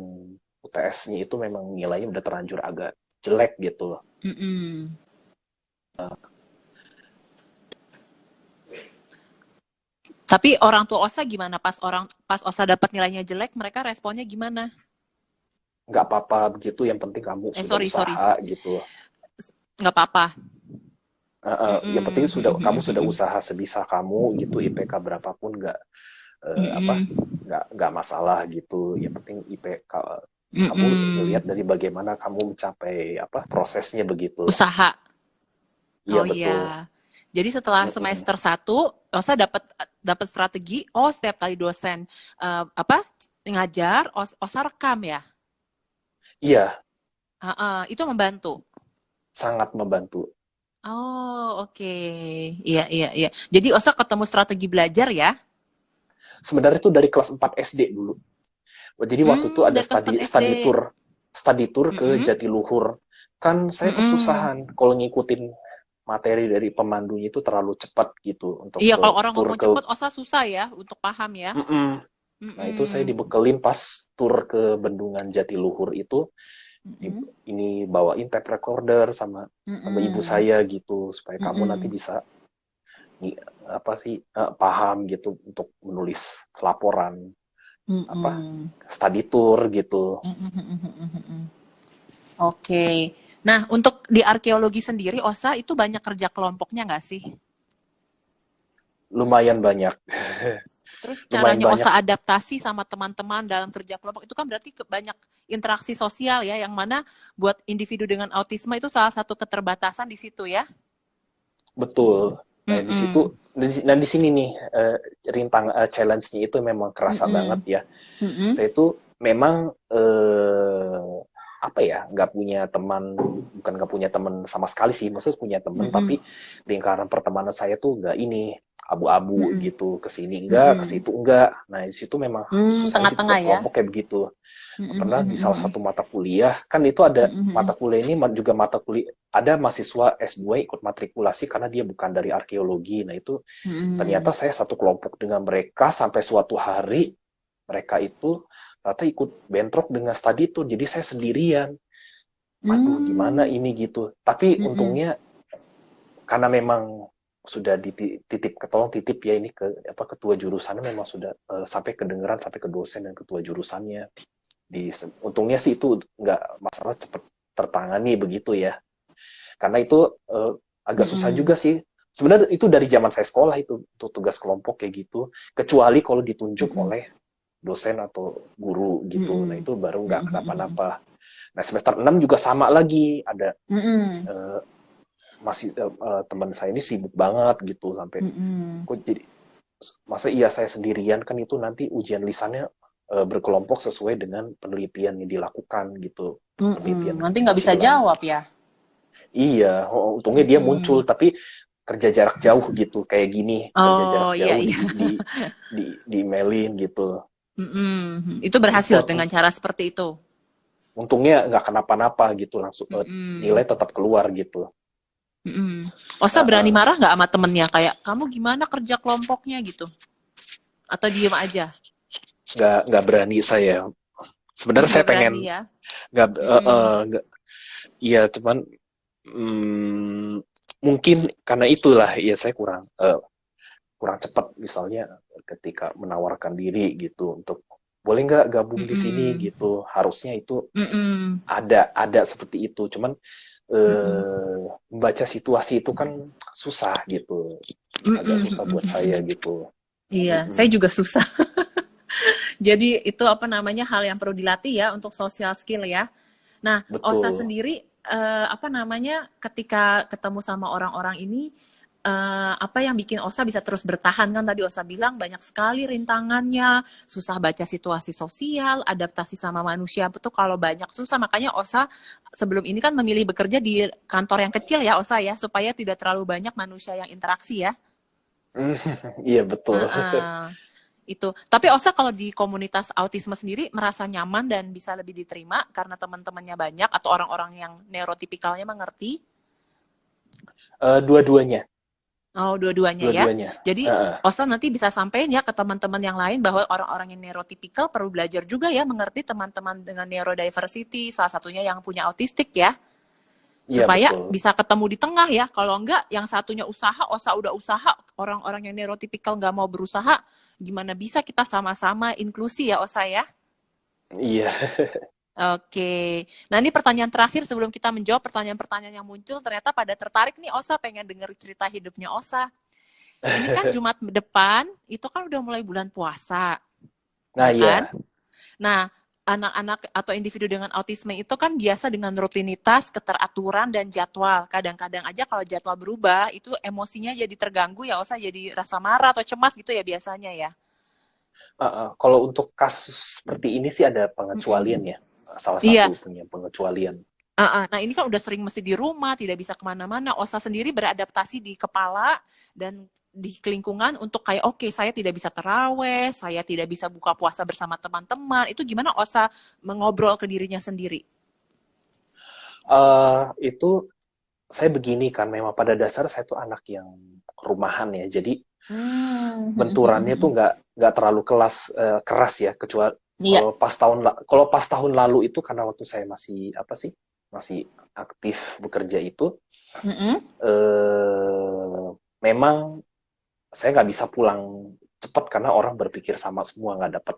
UTS-nya itu memang nilainya udah terlanjur agak jelek gitu. Mm-mm. Tapi orang tua OSA gimana pas OSA dapat nilainya jelek, mereka responnya gimana? Nggak apa-apa begitu, yang penting kamu sudah Sorry. usaha gitu. Nggak apa-apa. Yang penting kamu sudah Mm-mm. usaha sebisa kamu gitu, IPK berapapun apa Mm-mm. nggak masalah gitu. Yang penting IPK kamu Mm-mm. lihat dari bagaimana kamu mencapai apa prosesnya begitu. Usaha. Iya Oh betul. iya. Jadi setelah Mm-mm. semester 1, Osa dapat strategi. Oh, setiap kali dosen apa ngajar, Osa rekam ya. Iya, Itu membantu. sangat membantu. Oh, oke. Iya. Jadi Osa ketemu strategi belajar ya? Sebenarnya itu dari kelas 4 SD dulu. Jadi waktu itu ada Dari kelas 4 SD. study tour ke Mm-mm. Jatiluhur. Kan saya Mm-mm. kesusahan kalau ngikutin materi dari pemandunya itu terlalu cepat gitu untuk Iya, ke kalau orang tour ngomong ke. cepet, Osa susah ya untuk paham ya. Mm-mm. Nah, itu saya Mm-mm. dibekelin pas tur ke Bendungan Jatiluhur itu, Mm-mm. ini bawain tape recorder sama ibu Mm-mm. saya gitu supaya kamu nanti Mm-mm. bisa apa sih paham gitu untuk menulis laporan apa Mm-mm. study tour gitu. Mm-mm. Oke. Nah, untuk di arkeologi sendiri, Osa itu banyak kerja kelompoknya nggak sih? Lumayan banyak. Terus Lumayan caranya banyak. Osa adaptasi sama teman-teman dalam kerja kelompok itu kan berarti banyak interaksi sosial ya, yang mana buat individu dengan autisme itu salah satu keterbatasan di situ ya. Betul. Nah, di Mm-mm. situ, di sini nih rintang challenge-nya itu memang kerasa banget Mm-mm. ya. Mm-mm. Saya itu memang apa ya, nggak punya teman, bukan nggak punya teman sama sekali sih, maksudnya punya teman Mm-mm. tapi lingkaran pertemanan saya tuh nggak ini, abu-abu Mm-mm. gitu, ke sini enggak, ke Mm-mm. situ enggak. Nah di situ memang susahnya di Tengah-tengah tugas ya. kelompok kayak begitu. Mm-mm. Pernah di salah Mm-mm. satu mata kuliah, kan itu ada Mm-mm. mata kuliah ini juga mata kuliah, ada mahasiswa S2 ikut matrikulasi karena dia bukan dari arkeologi. Nah itu ternyata Mm-mm. saya satu kelompok dengan mereka sampai suatu hari mereka itu ternyata ikut bentrok dengan study tour, jadi saya sendirian. Waduh, gimana Mm. ini gitu. Tapi Mm-mm. untungnya karena memang sudah dititip, ketolong titip ya ini ke apa, ketua jurusannya memang sudah sampai kedengeran sampai ke dosen dan ketua jurusannya. Untungnya sih itu nggak masalah, cepat tertangani begitu ya. Karena itu agak susah Mm-mm. juga sih. Sebenarnya itu dari zaman saya sekolah itu untuk tugas kelompok kayak gitu. Kecuali kalau ditunjuk Mm-mm. oleh dosen atau guru gitu. Nah Mm-mm. itu baru nggak Mm-mm. kenapa-napa. Nah semester 6 juga sama lagi. Ada Mm-mm. eh, masih teman saya ini sibuk banget gitu sampai Mm-mm. kok jadi masa iya saya sendirian, kan itu nanti ujian lisannya berkelompok sesuai dengan penelitian yang dilakukan gitu, Mm-mm. penelitian Nanti nggak bisa kecil-kecilan. jawab ya. Iya, untungnya dia muncul Mm-mm. tapi kerja jarak jauh gitu kayak gini, kerja jarak Oh iya jauh iya. di emailin gitu. Mm-mm. Itu berhasil Repot, dengan cara seperti itu. untungnya nggak kenapa-napa gitu, langsung nilai Mm-mm. tetap keluar gitu. Mm-mm. Osa berani Uh, marah nggak sama temennya kayak kamu gimana kerja kelompoknya gitu? Atau diem aja? nggak berani saya. Sebenarnya Nggak saya pengen berani ya? nggak Mm-mm. nggak, iya cuman hmm, mungkin karena itulah ya saya kurang cepat misalnya ketika menawarkan diri gitu untuk boleh nggak gabung di sini Mm-mm. gitu, harusnya itu Mm-mm. ada seperti itu, cuman Mm-mm. membaca situasi itu kan susah gitu, agak Mm-mm. susah buat saya Mm-mm. gitu. Iya, saya Mm-mm. juga susah. Jadi itu apa namanya hal yang perlu dilatih ya untuk social skill ya. Nah, Osa Betul. sendiri apa namanya ketika ketemu sama orang-orang ini apa yang bikin Osa bisa terus bertahan kan tadi Osa bilang banyak sekali rintangannya, susah baca situasi sosial, adaptasi sama manusia betul kalau banyak susah makanya Osa sebelum ini kan memilih bekerja di kantor yang kecil ya Osa ya supaya tidak terlalu banyak manusia yang interaksi ya. Iya betul. Itu. Tapi Osa kalau di komunitas autisme sendiri merasa nyaman dan bisa lebih diterima karena teman-temannya banyak atau orang-orang yang neurotipikalnya mengerti? Dua-duanya, Oh, dua-duanya ya. dua-duanya. Jadi Osa nanti bisa sampaikan ya ke teman-teman yang lain bahwa orang-orang yang neurotipikal perlu belajar juga ya mengerti teman-teman dengan neurodiversity, salah satunya yang punya autistik ya. Iya Supaya betul. bisa ketemu di tengah ya. Kalau enggak, yang satunya usaha, Osa udah usaha, orang-orang yang neurotipikal nggak mau berusaha, gimana bisa kita sama-sama inklusi ya Osa ya? Iya. Oke. Nah, ini pertanyaan terakhir sebelum kita menjawab pertanyaan-pertanyaan yang muncul. Ternyata pada tertarik nih Osa pengen denger cerita hidupnya Osa. Ini kan Jumat depan, itu kan udah mulai bulan puasa, Nah ya kan? iya. Nah, anak-anak atau individu dengan autisme itu kan biasa dengan rutinitas, keteraturan, dan jadwal. Kadang-kadang aja kalau jadwal berubah, itu emosinya jadi terganggu ya Osa, jadi rasa marah atau cemas gitu ya biasanya ya. Kalau untuk kasus seperti ini sih ada pengecualian Mm-mm. ya. Salah Iya. satu punya pengecualian. Nah, ini kan udah sering mesti di rumah, tidak bisa kemana-mana. Osa sendiri beradaptasi di kepala dan di lingkungan untuk kayak, oke, saya tidak bisa terawih, saya tidak bisa buka puasa bersama teman-teman. Itu gimana Osa mengobrol ke dirinya sendiri? Itu saya begini kan, memang pada dasar saya tuh anak yang rumahan ya. Jadi benturannya tuh nggak terlalu keras ya, kecuali Iya. kalau pas tahun lalu itu karena waktu saya masih apa sih, masih aktif bekerja itu, Mm-mm. eh, memang saya nggak bisa pulang cepat karena orang berpikir sama semua, nggak dapat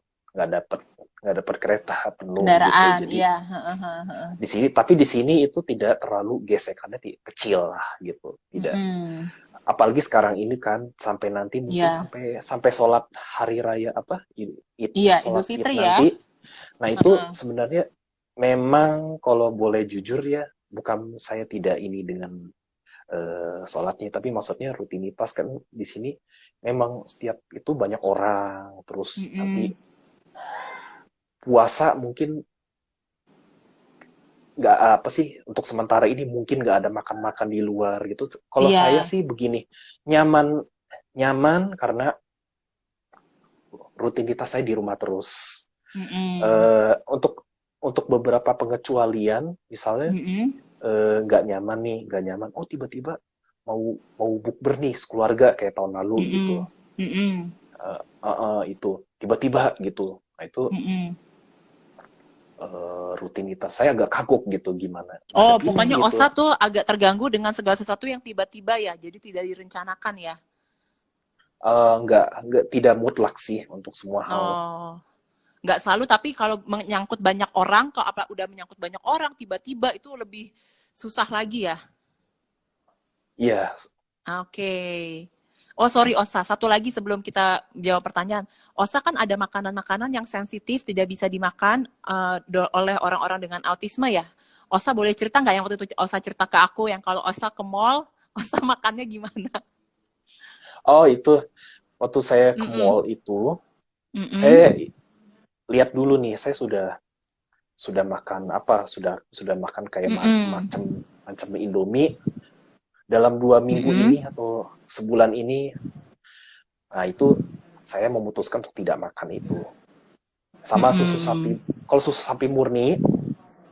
nggak dapat kereta penuh gitu. Kendaraan, Jadi iya. di sini itu tidak terlalu gesekannya kecil lah gitu, tidak. Mm-mm. Apalagi sekarang ini kan sampai nanti mungkin Iya. sampai sampai sholat hari raya apa id Iya, Idul sholat id Fitri ya. nanti. Nah itu sebenarnya memang kalau boleh jujur ya, bukan saya tidak ini dengan sholatnya, tapi maksudnya rutinitas kan di sini memang setiap itu banyak orang, terus nanti Mm-mm. puasa mungkin nggak apa sih, untuk sementara ini mungkin nggak ada makan-makan di luar gitu. Kalau saya Iya. sih begini, nyaman nyaman karena rutinitas saya di rumah terus. Mm-mm. Untuk beberapa pengecualian, misalnya Mm-mm. nggak nyaman nih, nggak nyaman. Oh tiba-tiba mau mau bukber nih sekeluarga kayak tahun lalu gitu. Mm-mm. Mm-mm. Itu tiba-tiba gitu. Nah itu Mm-mm. rutinitas saya agak kagok gitu gimana Oh, ngadepinnya pokoknya gitu. Osa tuh agak terganggu dengan segala sesuatu yang tiba-tiba ya, jadi tidak direncanakan ya. Nggak tidak mutlak sih untuk semua hal. Oh, nggak selalu, tapi kalau menyangkut banyak orang, kalau apa udah menyangkut banyak orang, tiba-tiba itu lebih susah lagi ya. Iya. Oke. Oh, sorry Osa, satu lagi sebelum kita jawab pertanyaan. Osa kan ada makanan-makanan yang sensitif, tidak bisa dimakan oleh orang-orang dengan autisme ya. Osa boleh cerita nggak yang waktu itu Osa cerita ke aku yang kalau Osa ke mall, Osa makannya gimana? Oh itu waktu saya ke Mm-mm. mall itu, Mm-mm. saya lihat dulu nih, saya sudah makan apa, sudah makan kayak Mm-mm. macam macam Indomie dalam 2 minggu Mm-mm. ini atau sebulan ini. Nah itu saya memutuskan untuk tidak makan itu. Sama susu sapi. Mm-mm. Kalau susu sapi murni,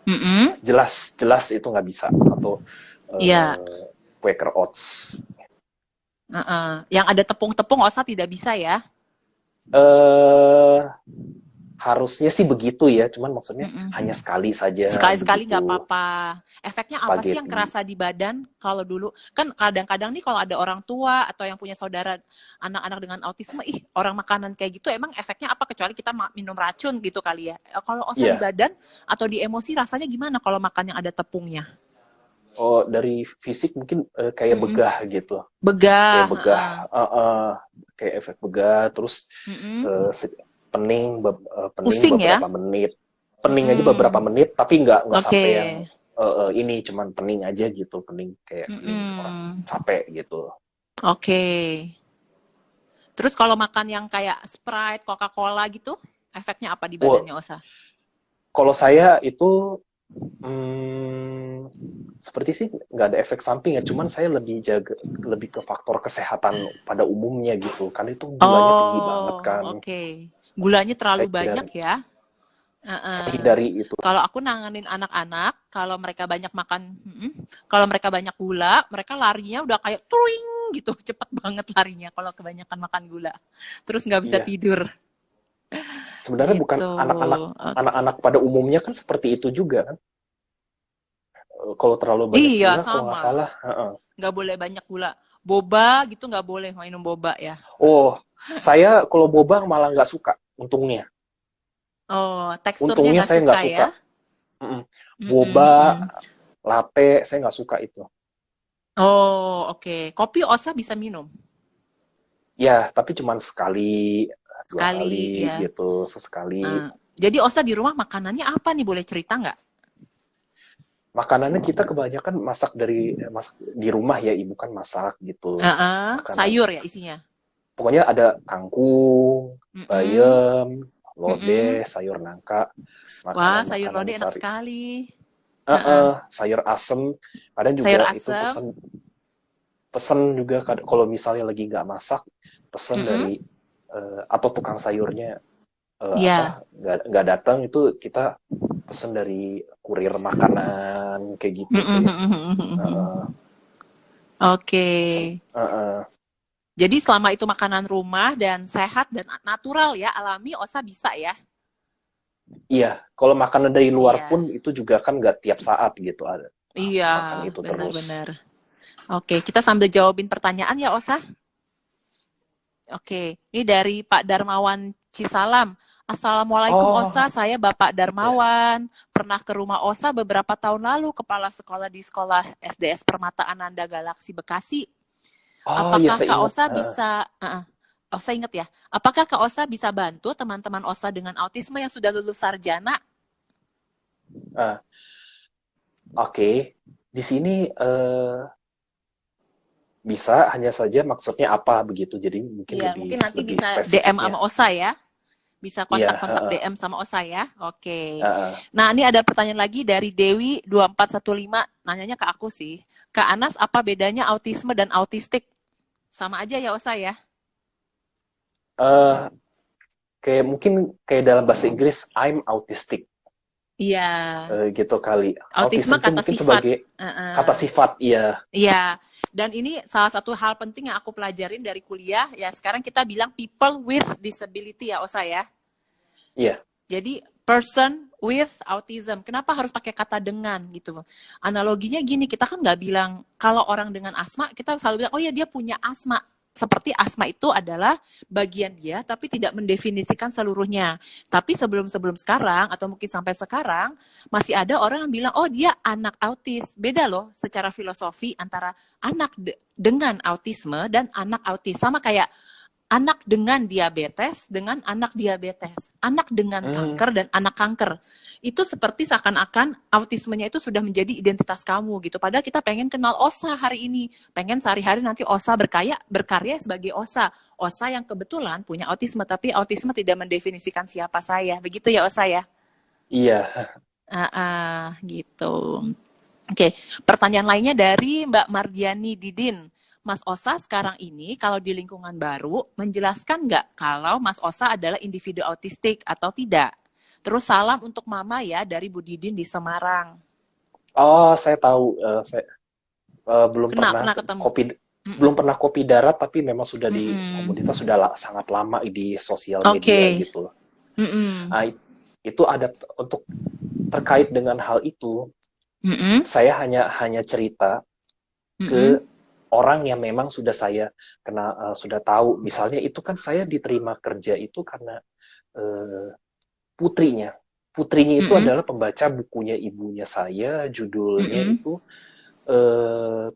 Mm-mm. jelas jelas itu nggak bisa. Atau Iya. Quaker Oats. Yang ada tepung-tepung Osa tidak bisa ya. eh Harusnya sih begitu ya, cuman maksudnya Mm-mm. hanya sekali saja Sekali-sekali nggak begitu. apa-apa. Efeknya apa sih yang Spaghetti. kerasa di badan kalau dulu? Kan kadang-kadang nih kalau ada orang tua atau yang punya saudara anak-anak dengan autisme, ih orang makanan kayak gitu emang efeknya apa kecuali kita minum racun gitu kali ya. Kalau Osa di Iya. badan atau di emosi rasanya gimana kalau makan yang ada tepungnya? Oh, dari fisik mungkin kayak Mm-mm. begah gitu. Kayak Begah. begah, kayak efek begah, terus Mm-mm. eh, pening Pusing ya? beberapa menit. Pening aja beberapa Mm-mm. menit, tapi nggak Oke. sampai yang ini cuman pening aja gitu, pening kayak pening orang Mm-mm. capek gitu. Oke. Terus kalau makan yang kayak Sprite, Coca-Cola gitu, efeknya apa di Wah, badannya Osa? kalau saya itu hmm, seperti sih nggak ada efek samping ya, cuman saya lebih ke faktor kesehatan pada umumnya gitu, kan itu gulanya tinggi banget Oh, kan. oke. Gulanya terlalu Saya banyak hindari, ya. saya Heeh. hindari itu. Kalau aku nanganin anak-anak, kalau mereka banyak makan, kalau mereka banyak gula, mereka larinya udah kayak tuing gitu, cepet banget larinya kalau kebanyakan makan gula. Terus nggak bisa Iya. tidur, Sebenarnya bukan gitu. anak-anak Oke. anak-anak pada umumnya kan seperti itu juga kan. Kalau terlalu banyak Iya, gula, kalau nggak sama. salah. Heeh. Nggak boleh banyak gula. Boba gitu nggak boleh minum boba ya. Oh, saya kalau boba malah nggak suka. Untungnya, Oh, teksturnya untungnya nggak saya nggak suka suka. ya? Mm-mm. Mm-mm, Boba, mm-mm. latte, saya nggak suka itu. Oh, oke. Kopi Osa bisa minum Ya, tapi cuma sekali, 2 kali sekali ya. gitu, sesekali. Jadi Osa di rumah makanannya apa nih? Boleh cerita nggak? Makanannya kita kebanyakan masak di rumah ya, ibu kan masak gitu. Makanan, Sayur ya isinya. pokoknya ada kangkung, Mm-mm, bayam, mm-mm. lodeh, sayur nangka, Wah, sayur makanan-makanan lodeh enak sehari. sekali. Heeh. Sayur asem, kadang Sayur juga itu asem. pesen pesen juga kalau misalnya lagi nggak masak, pesen Mm-mm. dari atau tukang sayurnya Iya. nggak datang, itu kita pesen dari kurir makanan kayak gitu, Mm-mm, kayak mm-mm, mm-mm. uh, Oke. pesen Jadi selama itu makanan rumah dan sehat dan natural ya, alami, Osa bisa ya? iya, kalau makanan dari luar pun Iya. itu juga kan nggak tiap saat gitu ada Iya, makan itu terus. benar-benar. Oke, kita sambil jawabin pertanyaan ya, Osa. Oke, ini dari Pak Darmawan Cisalam. Assalamualaikum Oh Osa, saya Bapak ya. Darmawan. Pernah ke rumah Osa beberapa tahun lalu, kepala sekolah di sekolah SDS Permata Ananda Galaksi Bekasi. Oh iya, Apakah saya Kak ingat. Osa bisa, Osa ingat ya, apakah Kak Osa bisa bantu teman-teman Osa dengan autisme yang sudah lulus sarjana? Uh, Oke, di sini bisa, hanya saja maksudnya apa begitu. Jadi mungkin Iya, lebih mungkin nanti lebih bisa DM spesifiknya. sama Osa ya. Bisa Iya, kontak-kontak DM sama Osa ya. Oke. heeh. Nah, ini ada pertanyaan lagi dari Dewi 2415, nanyanya ke aku sih. Kak Anas, apa bedanya autisme dan autistik? Sama aja ya Osa ya? Eh, kayak mungkin kayak dalam bahasa Inggris, I'm autistic, Iya. gitu kali. Autisme Autism itu kata mungkin sifat. sebagai kata Heeh. sifat, iya. Iya, dan ini salah satu hal penting yang aku pelajarin dari kuliah, ya sekarang kita bilang people with disability ya, Osa ya. Iya. Jadi person with autism. Kenapa harus pakai kata dengan gitu? Analoginya gini, kita kan nggak bilang kalau orang dengan asma, kita selalu bilang, oh ya dia punya asma. Seperti asma itu adalah bagian dia, tapi tidak mendefinisikan seluruhnya. Tapi sebelum-sebelum sekarang, atau mungkin sampai sekarang, masih ada orang yang bilang, oh dia anak autis. Beda loh secara filosofi antara anak dengan autisme dan anak autis. Sama kayak anak dengan diabetes dengan anak diabetes, anak dengan Hmm, kanker dan anak kanker. Itu seperti seakan-akan autismenya itu sudah menjadi identitas kamu gitu. Padahal kita pengen kenal Osa hari ini, pengen sehari-hari nanti Osa berkarya sebagai Osa. Osa yang kebetulan punya autisme, tapi autisme tidak mendefinisikan siapa saya. Begitu ya Osa ya? iya. Gitu. Oke, pertanyaan lainnya dari Mbak Mardiani Didin. Mas Osa sekarang ini kalau di lingkungan baru menjelaskan nggak kalau Mas Osa adalah individu autistik atau tidak? Terus salam untuk Mama ya dari Bu Didin di Semarang. Oh, saya tahu. Saya belum Pernah pernah pernah ketemu. kopi Mm-mm. belum pernah kopi darat, tapi memang sudah di Mm-mm. komunitas sudah sangat lama di sosial media Oke. gitu. Mm-mm. Ah, itu ada untuk terkait dengan hal itu, Mm-mm. saya hanya cerita Mm-mm. ke orang yang memang sudah saya sudah tahu. Misalnya itu kan saya diterima kerja itu karena eh, putrinya. Putrinya itu Mm-mm. adalah pembaca bukunya ibunya saya, judulnya Mm-mm. itu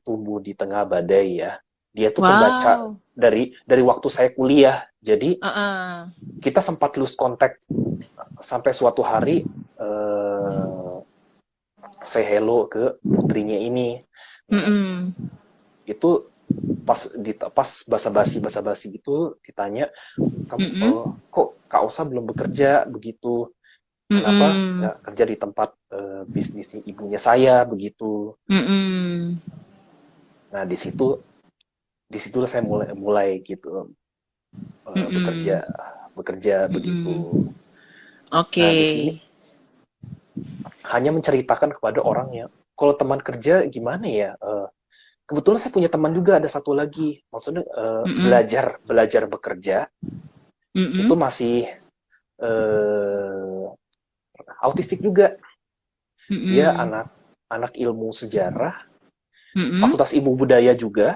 Tumbuh di Tengah Badai ya. Dia tuh pembaca Wow. dari waktu saya kuliah. Jadi Uh-uh. kita sempat lose contact sampai suatu hari eh, say hello ke putrinya ini. Nah, Mm-mm. itu pas basa-basi gitu ditanya, kamu Mm-mm. kok Kak Osa belum bekerja begitu, kenapa Mm-mm. nggak kerja di tempat bisnis ibunya saya begitu. Mm-mm. Nah, disitulah saya mulai gitu bekerja Mm-mm. bekerja begitu. Mm-mm. Oke. Nah, di sini hanya menceritakan kepada orang yang kalau teman kerja gimana ya. Kebetulan saya punya teman juga ada satu lagi, maksudnya Mm-mm. belajar bekerja itu Mm-mm. masih eh, autistik juga. Dia Mm-mm. anak anak ilmu sejarah, Mm-mm. Fakultas Ilmu Budaya juga,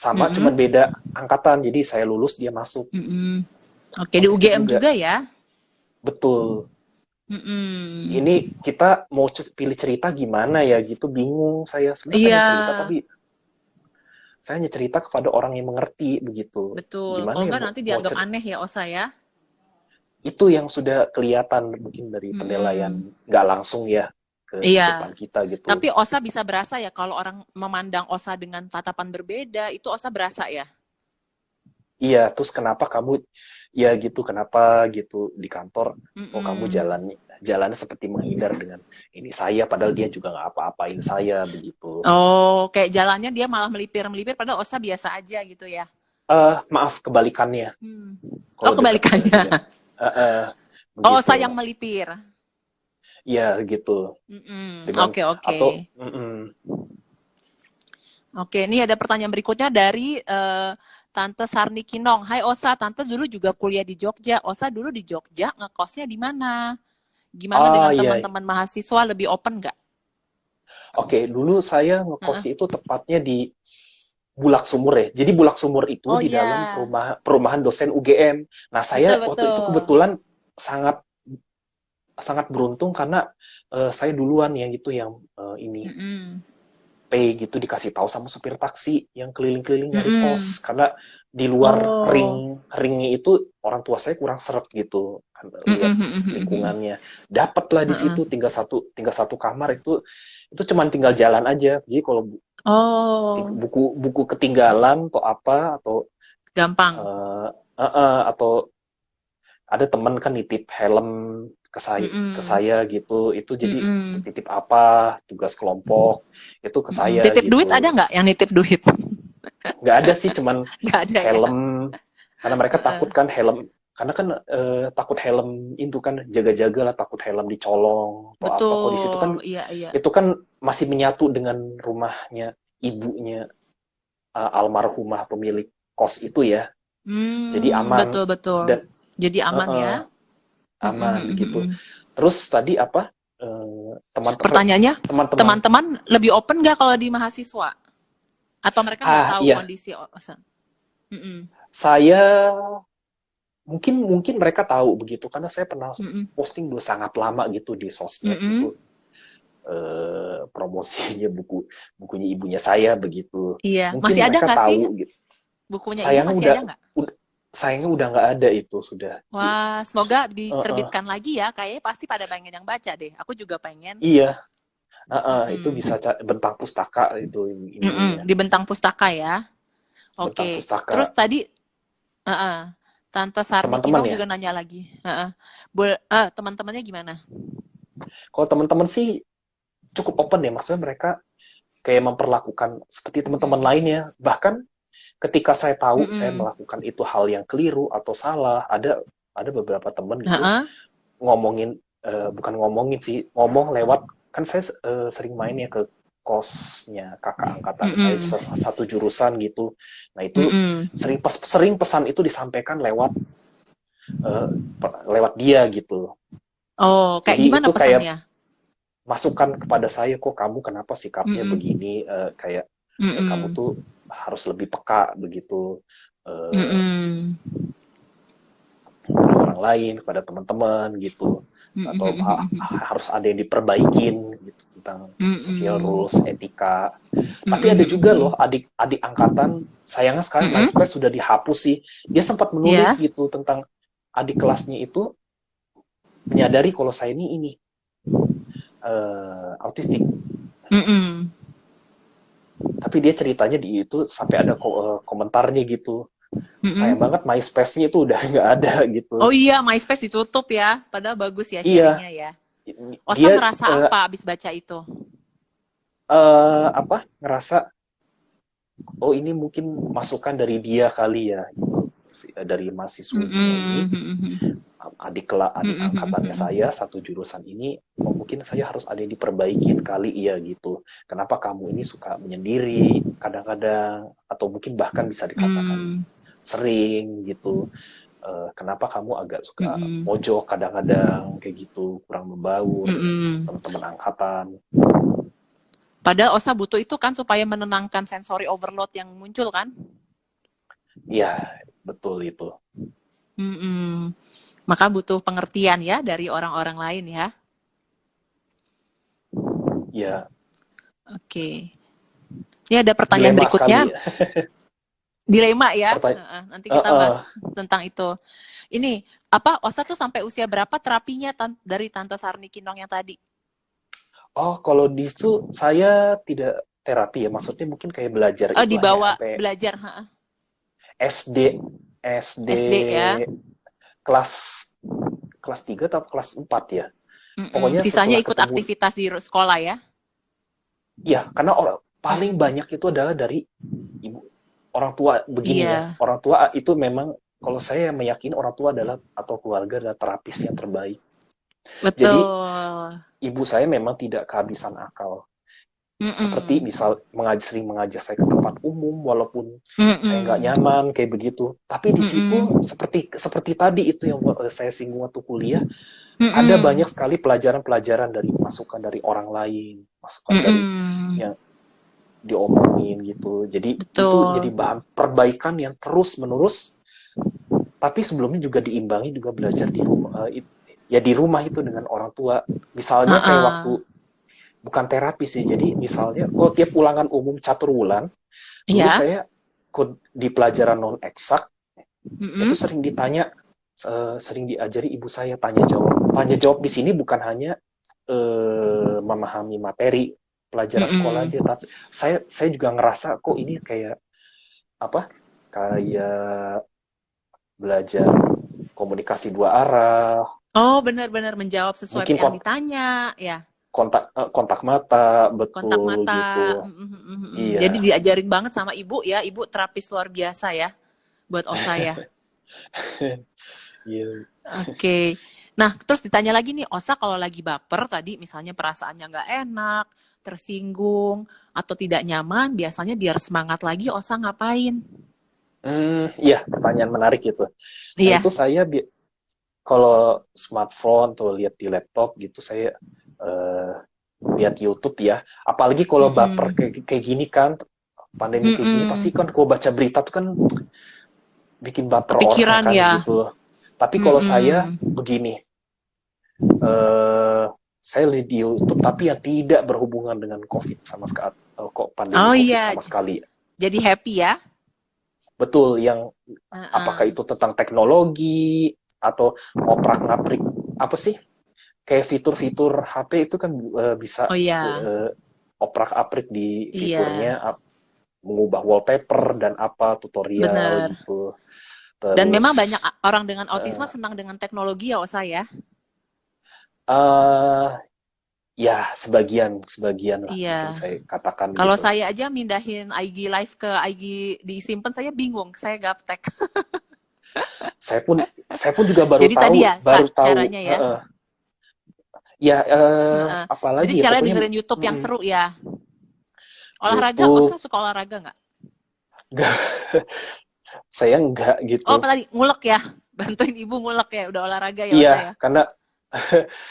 sama cuman Mm-mm. beda angkatan. Jadi saya lulus dia masuk, Mm-mm. Oke, di autistik UGM juga. juga ya? Betul. Mm-mm. Ini kita mau pilih cerita gimana ya gitu, bingung saya. Sebenarnya Iya, pengen cerita tapi saya hanya cerita kepada orang yang mengerti begitu. betul. Gimana Kalau ya enggak nanti mau dianggap aneh ya, Osa ya? itu yang sudah kelihatan mungkin dari penilaian Mm-mm. nggak langsung ya ke Iya, depan kita gitu. tapi Osa bisa berasa ya kalau orang memandang Osa dengan tatapan berbeda, itu Osa berasa ya? Iya, terus kenapa kamu ya gitu, kenapa gitu di kantor kok kamu Mm-mm. jalannya seperti menghindar dengan ini saya, padahal dia juga nggak apa-apain saya begitu. Oh, kayak jalannya dia malah melipir-melipir, padahal Osa biasa aja gitu ya? Maaf kebalikannya Hmm. Oh, kalau dekat dia. kebalikannya. Eh, eh, Oh, Osa yang begitu. melipir. Ya gitu Mm-mm. dengan Oke, oke. atau mm-mm. Oke, ini ada pertanyaan berikutnya dari Tante Sarni Kinong. Hai Osa, Tante dulu juga kuliah di Jogja. Osa dulu di Jogja, ngekosnya di mana? Gimana Oh dengan iya, teman-teman mahasiswa, lebih open nggak? oke, dulu saya Heeh. ngekos itu tepatnya di Bulak Sumur ya. Jadi Bulak Sumur itu Oh di dalam iya, perumahan dosen UGM. Nah, saya waktu itu betul-betul. kebetulan sangat sangat beruntung karena saya duluan yang gitu yang ini Mm-mm. pay gitu dikasih tahu sama supir taksi yang keliling-keliling nyari Mm-mm. kos karena di luar Oh. ringnya itu orang tua saya kurang seret gitu kan, lihat Mm-mm, mm-mm, lingkungannya. Dapatlah di mm-mm. situ tinggal satu kamar itu cuman tinggal jalan aja. Jadi kalau Oh, buku ketinggalan atau apa atau gampang. eh, atau ada teman kan nitip helm ke Mm-mm. saya gitu, itu jadi Mm-mm. titip apa tugas kelompok itu ke Mm-mm. saya Titip duit ada gitu. nggak yang nitip duit? Nggak ada sih, cuman Nggak ada ya. helm, karena mereka takut Heeh. kan helm, karena kan takut helm itu kan, jaga-jaga lah, takut helm dicolong atau apa. Kok di situ kan, Betul, iya iya. itu kan masih menyatu dengan rumahnya ibunya, almarhumah pemilik kos itu ya, jadi aman. Betul betul. Dan Jadi aman uh, ya. Mm-mm, aman mm-mm, gitu. mm-mm. Terus tadi apa, teman-teman, Pertanyaannya, teman-teman, teman-teman lebih open nggak kalau di mahasiswa? Atau mereka nggak tahu iya, kondisi Osan? Mm-mm, saya mungkin mungkin mereka tahu begitu, karena saya pernah mm-mm, posting dulu sangat lama gitu di sosmed gitu, mm-mm. promosinya bukunya ibunya saya begitu. Iya, Mungkin masih ada mereka nggak sih tahu gitu. bukunya ibu Sayangnya masih udah, ada nggak? ud- sayangnya udah nggak ada itu, sudah. Wah, semoga Eh, eh, diterbitkan lagi ya. Kayaknya pasti pada pengen yang baca deh. Aku juga pengen. iya, itu Mm-mm, bisa bentang pustaka itu mm-mm. ininya ya, Di Bentang Pustaka ya. bentang Oke. pustaka. Terus tadi, Tante Sarni Teman-teman Kinong ya, juga nanya lagi. Teman-temannya gimana? kalau teman-teman sih cukup open ya, maksudnya mereka kayak memperlakukan seperti teman-teman Mm-mm, lainnya. Bahkan ketika saya tahu saya mm-mm. melakukan itu hal yang keliru atau salah, ada beberapa teman gitu Heeh, ngomongin, bukan ngomongin sih, ngomong lewat, kan saya sering main ya ke kosnya kakak angkatan saya mm-mm, satu jurusan gitu. Nah itu mm-mm. sering pesan itu disampaikan eh, lewat dia gitu. Oh, kayak Jadi gimana itu kayak pesannya? masukan kepada saya, kok kamu kenapa sikapnya Mm-mm, begini, kayak kamu mm-mm, tuh harus lebih peka begitu, eh, mm-mm, kepada orang lain, kepada teman-teman gitu, atau mm-mm, harus ada yang diperbaikin gitu tentang social mm-mm, rules, etika. Tapi ada juga mm-mm, loh adik-adik angkatan, sayangnya sekarang mm-mm. MySpace sudah dihapus sih. Dia sempat menulis Ya, gitu tentang adik kelasnya itu menyadari kalau saya ini autistik. mm-mm, Tapi dia ceritanya di itu sampai ada komentarnya gitu. mm-mm. Sayang banget MySpace-nya itu udah nggak ada gitu. Oh iya, MySpace ditutup ya. Padahal bagus ya Iya, sharingnya ya. Osa dia ngerasa apa abis baca itu? apa, ngerasa, oh ini mungkin masukan dari dia kali ya gitu, dari mahasiswinya ini, Mm-mm, mm-mm, adik angkatannya mm-mm, saya satu jurusan ini, oh mungkin saya harus ada yang diperbaikin kali ya gitu. Kenapa kamu ini suka menyendiri kadang-kadang, atau mungkin bahkan bisa dikatakan mm-mm, sering gitu. Kenapa kamu agak suka mm-mm, mojok kadang-kadang kayak gitu, kurang membaur dengan mm-mm. teman-teman angkatan. Padahal Osa butuh itu kan supaya menenangkan sensory overload yang muncul kan? Iya, betul itu. Mm-mm. Maka butuh pengertian ya dari orang-orang lain ya. Ya, Oke. Ini ada pertanyaan dilema sekali berikutnya. ya. Dilema ya. Pertanyaan. Nanti kita bahas tentang itu. Ini apa Osa tuh sampai usia berapa terapinya dari Tante Sarni Kinong yang tadi? Oh, kalau di situ saya tidak terapi ya, maksudnya mungkin kayak belajar Oh, itu hanya dibawa sampai belajar, SD, SD SD ya. kelas kelas 3 atau kelas 4 ya. Mm-mm. Pokoknya Sisanya setelah ikut ketemu, aktivitas di sekolah ya. ya karena orang paling Mm-mm. banyak itu adalah dari ibu, orang tua begini ya. Iya, Orang tua itu memang, kalau saya meyakini orang tua adalah, atau keluarga adalah terapis yang terbaik. Jadi betul. ibu saya memang tidak kehabisan akal. Seperti Mm-mm. misal sering mengajak saya ke tempat umum walaupun saya nggak Mm-mm. nyaman kayak begitu, tapi di situ Mm-mm. seperti tadi itu yang saya singgung waktu kuliah, ada banyak Mm-mm. sekali pelajaran-pelajaran dari masukan dari orang lain, masukan dari Mm-mm. yang diomongin gitu, jadi itu jadi Betul. bahan perbaikan yang terus menerus. Tapi sebelumnya juga diimbangi juga belajar di rumah, ya di rumah itu dengan orang tua, misalnya kayak waktu, Ha-ah. bukan terapi sih. Jadi misalnya kalau tiap ulangan umum catur wulan, dulu Ya. saya di pelajaran non eksak itu Mm-mm. sering ditanya, sering diajari ibu saya tanya jawab. Tanya jawab di sini bukan hanya memahami materi pelajaran sekolah Mm-mm. aja, tapi saya juga ngerasa kok ini kayak apa? Kayak belajar komunikasi dua arah, Oh, benar-benar menjawab sesuai mungkin yang ditanya, ya. kontak mata, Kontak betul mata. gitu. Jadi Iya, diajarin banget sama ibu ya, ibu terapis luar biasa ya buat Osa ya. iya. Oke. Nah, terus ditanya lagi nih, Osa kalau lagi baper tadi misalnya perasaannya nggak enak, tersinggung, atau tidak nyaman, biasanya biar semangat lagi Osa ngapain? Iya, pertanyaan menarik itu. Nah, Iya. itu saya kalau smartphone tuh lihat di laptop gitu, saya eh, lihat YouTube ya. Apalagi kalau baper Mm-mm. kayak gini kan, pandemi kayak gini, pasti Mm-mm. kan kalau baca berita tuh kan bikin baper orang Kepikiran kan ya. gitu. Tapi kalau saya Mm-mm. begini, eh saya lihat di YouTube tapi yang tidak berhubungan dengan COVID sama sekali, kok pandemi Oh COVID iya, sama sekali. jadi happy ya. Betul, yang apakah Heeh. itu tentang teknologi atau ngoprak-ngaprik apa sih? Kayak fitur-fitur HP itu kan bisa Oh iya, oprak-aprik di iya, fiturnya, mengubah wallpaper dan apa tutorial bener. gitu. Dan memang Terus banyak orang dengan autisme eh senang dengan teknologi ya, Osa ya. eh, ya sebagian sebagian lah mungkin Iya. saya katakan Kalau gitu. saya aja mindahin IG live ke IG disimpan, saya bingung, saya gaptek. Saya pun saya pun juga Jadi tadi ya baru tahu caranya ya. ya Heeh. Jadi apalagi ya cara pokoknya dengerin YouTube yang seru ya. Olahraga, Osa YouTube suka olahraga nggak? nggak saya nggak Oh, gitu. apa tadi? Ngulek ya? Bantuin ibu ngulek ya, udah olahraga ya, Iya, Osa ya. karena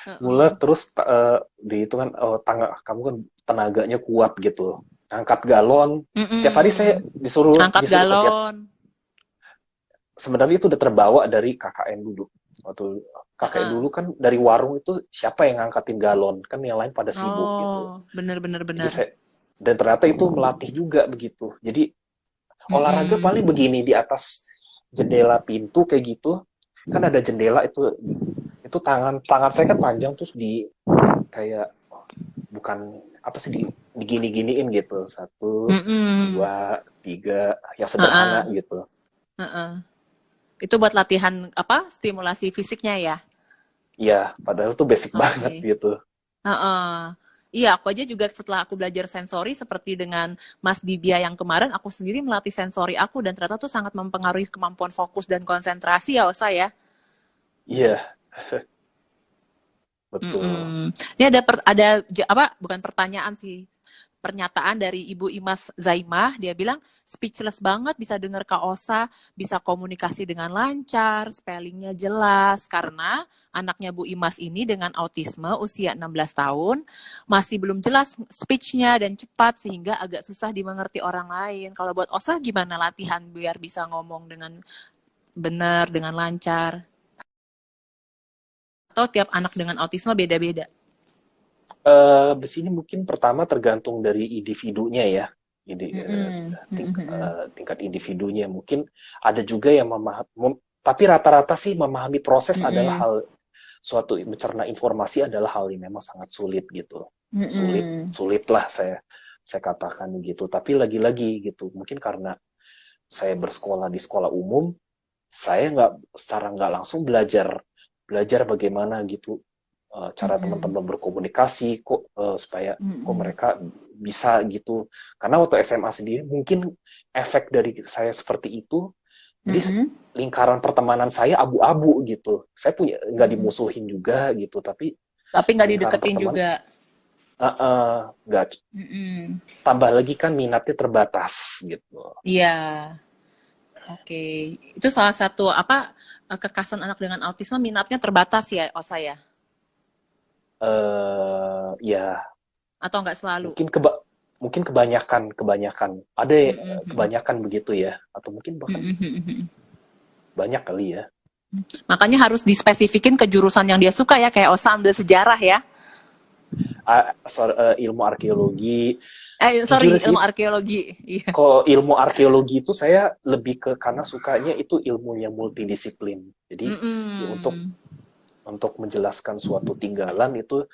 Heeh. ngulek terus di itu kan kamu kan tenaganya kuat gitu. Angkat galon setiap hari saya Mm-mm. disuruh Angkat disuruh kerja. galon. Sebenarnya itu udah terbawa dari KKN dulu. Waktu KKN Heeh. dulu kan dari warung itu siapa yang ngangkatin galon, kan yang lain pada sibuk gitu. Oh, bener bener Jadi bener. saya dan ternyata itu melatih juga begitu. Jadi olahraga paling Mm-mm. begini di atas jendela pintu kayak gitu. Kan ada jendela itu tangan tangan saya kan panjang terus di kayak bukan apa sih digini-giniin gitu. Satu, Mm-mm. dua, tiga, yang sederhana Heeh. gitu. Heeh. Itu buat latihan apa? Stimulasi fisiknya ya. Ya, padahal tuh basic banget Oke. gitu. Heeh. Iya, aku aja juga setelah aku belajar sensori seperti dengan Mas Dibia yang kemarin, aku sendiri melatih sensori aku dan ternyata tuh sangat mempengaruhi kemampuan fokus dan konsentrasi ya, Osa ya. Iya, betul. Mm-mm. Ini apa? Bukan pertanyaan sih, pernyataan dari Ibu Imas Zaimah. Dia bilang speechless banget, bisa dengar Kak Osa, bisa komunikasi dengan lancar, spellingnya jelas. Karena anaknya Bu Imas ini dengan autisme usia 16 tahun masih belum jelas speechnya dan cepat sehingga agak susah dimengerti orang lain. Kalau buat Osa gimana latihan biar bisa ngomong dengan benar, dengan lancar? Atau tiap anak dengan autisme beda-beda? Di sini mungkin pertama tergantung dari individunya ya. Jadi Mm-mm. Mm-mm. tingkat individunya mungkin ada juga yang tapi rata-rata sih memahami proses adalah Mm-mm. suatu mencerna informasi adalah hal yang memang sangat sulit gitu. Mm-mm. Sulit lah saya katakan gitu. Tapi lagi-lagi gitu, mungkin karena saya bersekolah di sekolah umum, saya secara nggak langsung belajar bagaimana gitu cara Mm-mm. teman-teman berkomunikasi kok supaya kok Mm-mm. mereka bisa gitu. Karena waktu SMA sendiri mungkin efek dari saya seperti itu, jadi Mm-mm. lingkaran pertemanan saya abu-abu gitu. Saya punya nggak Mm-mm. dimusuhin juga gitu, tapi Tapi nggak lingkaran dideketin pertemanan juga. nggak Mm-mm. tambah lagi kan minatnya terbatas gitu. Iya, oke. Itu salah satu apa kekhasan anak dengan autisme minatnya terbatas ya, Osa ya? Ya Atau nggak selalu? mungkin mungkin kebanyakan ada Mm-mm. kebanyakan begitu ya, atau mungkin bahkan Mm-mm. banyak kali ya. Makanya harus dispesifikin ke jurusan yang dia suka ya, kayak Osa ambil sejarah ya. Ilmu arkeologi. Jujur Sorry, sih, ilmu arkeologi. Iya. kalau ilmu arkeologi itu saya lebih ke karena sukanya itu ilmu yang multidisiplin. Jadi ya Mm-mm. untuk menjelaskan suatu tinggalan itu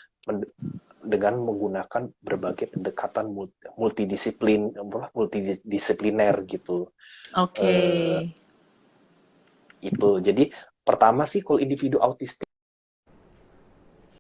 dengan menggunakan berbagai pendekatan multidisipliner gitu. Oke. Eh, itu jadi Pertama sih kalau individu autistik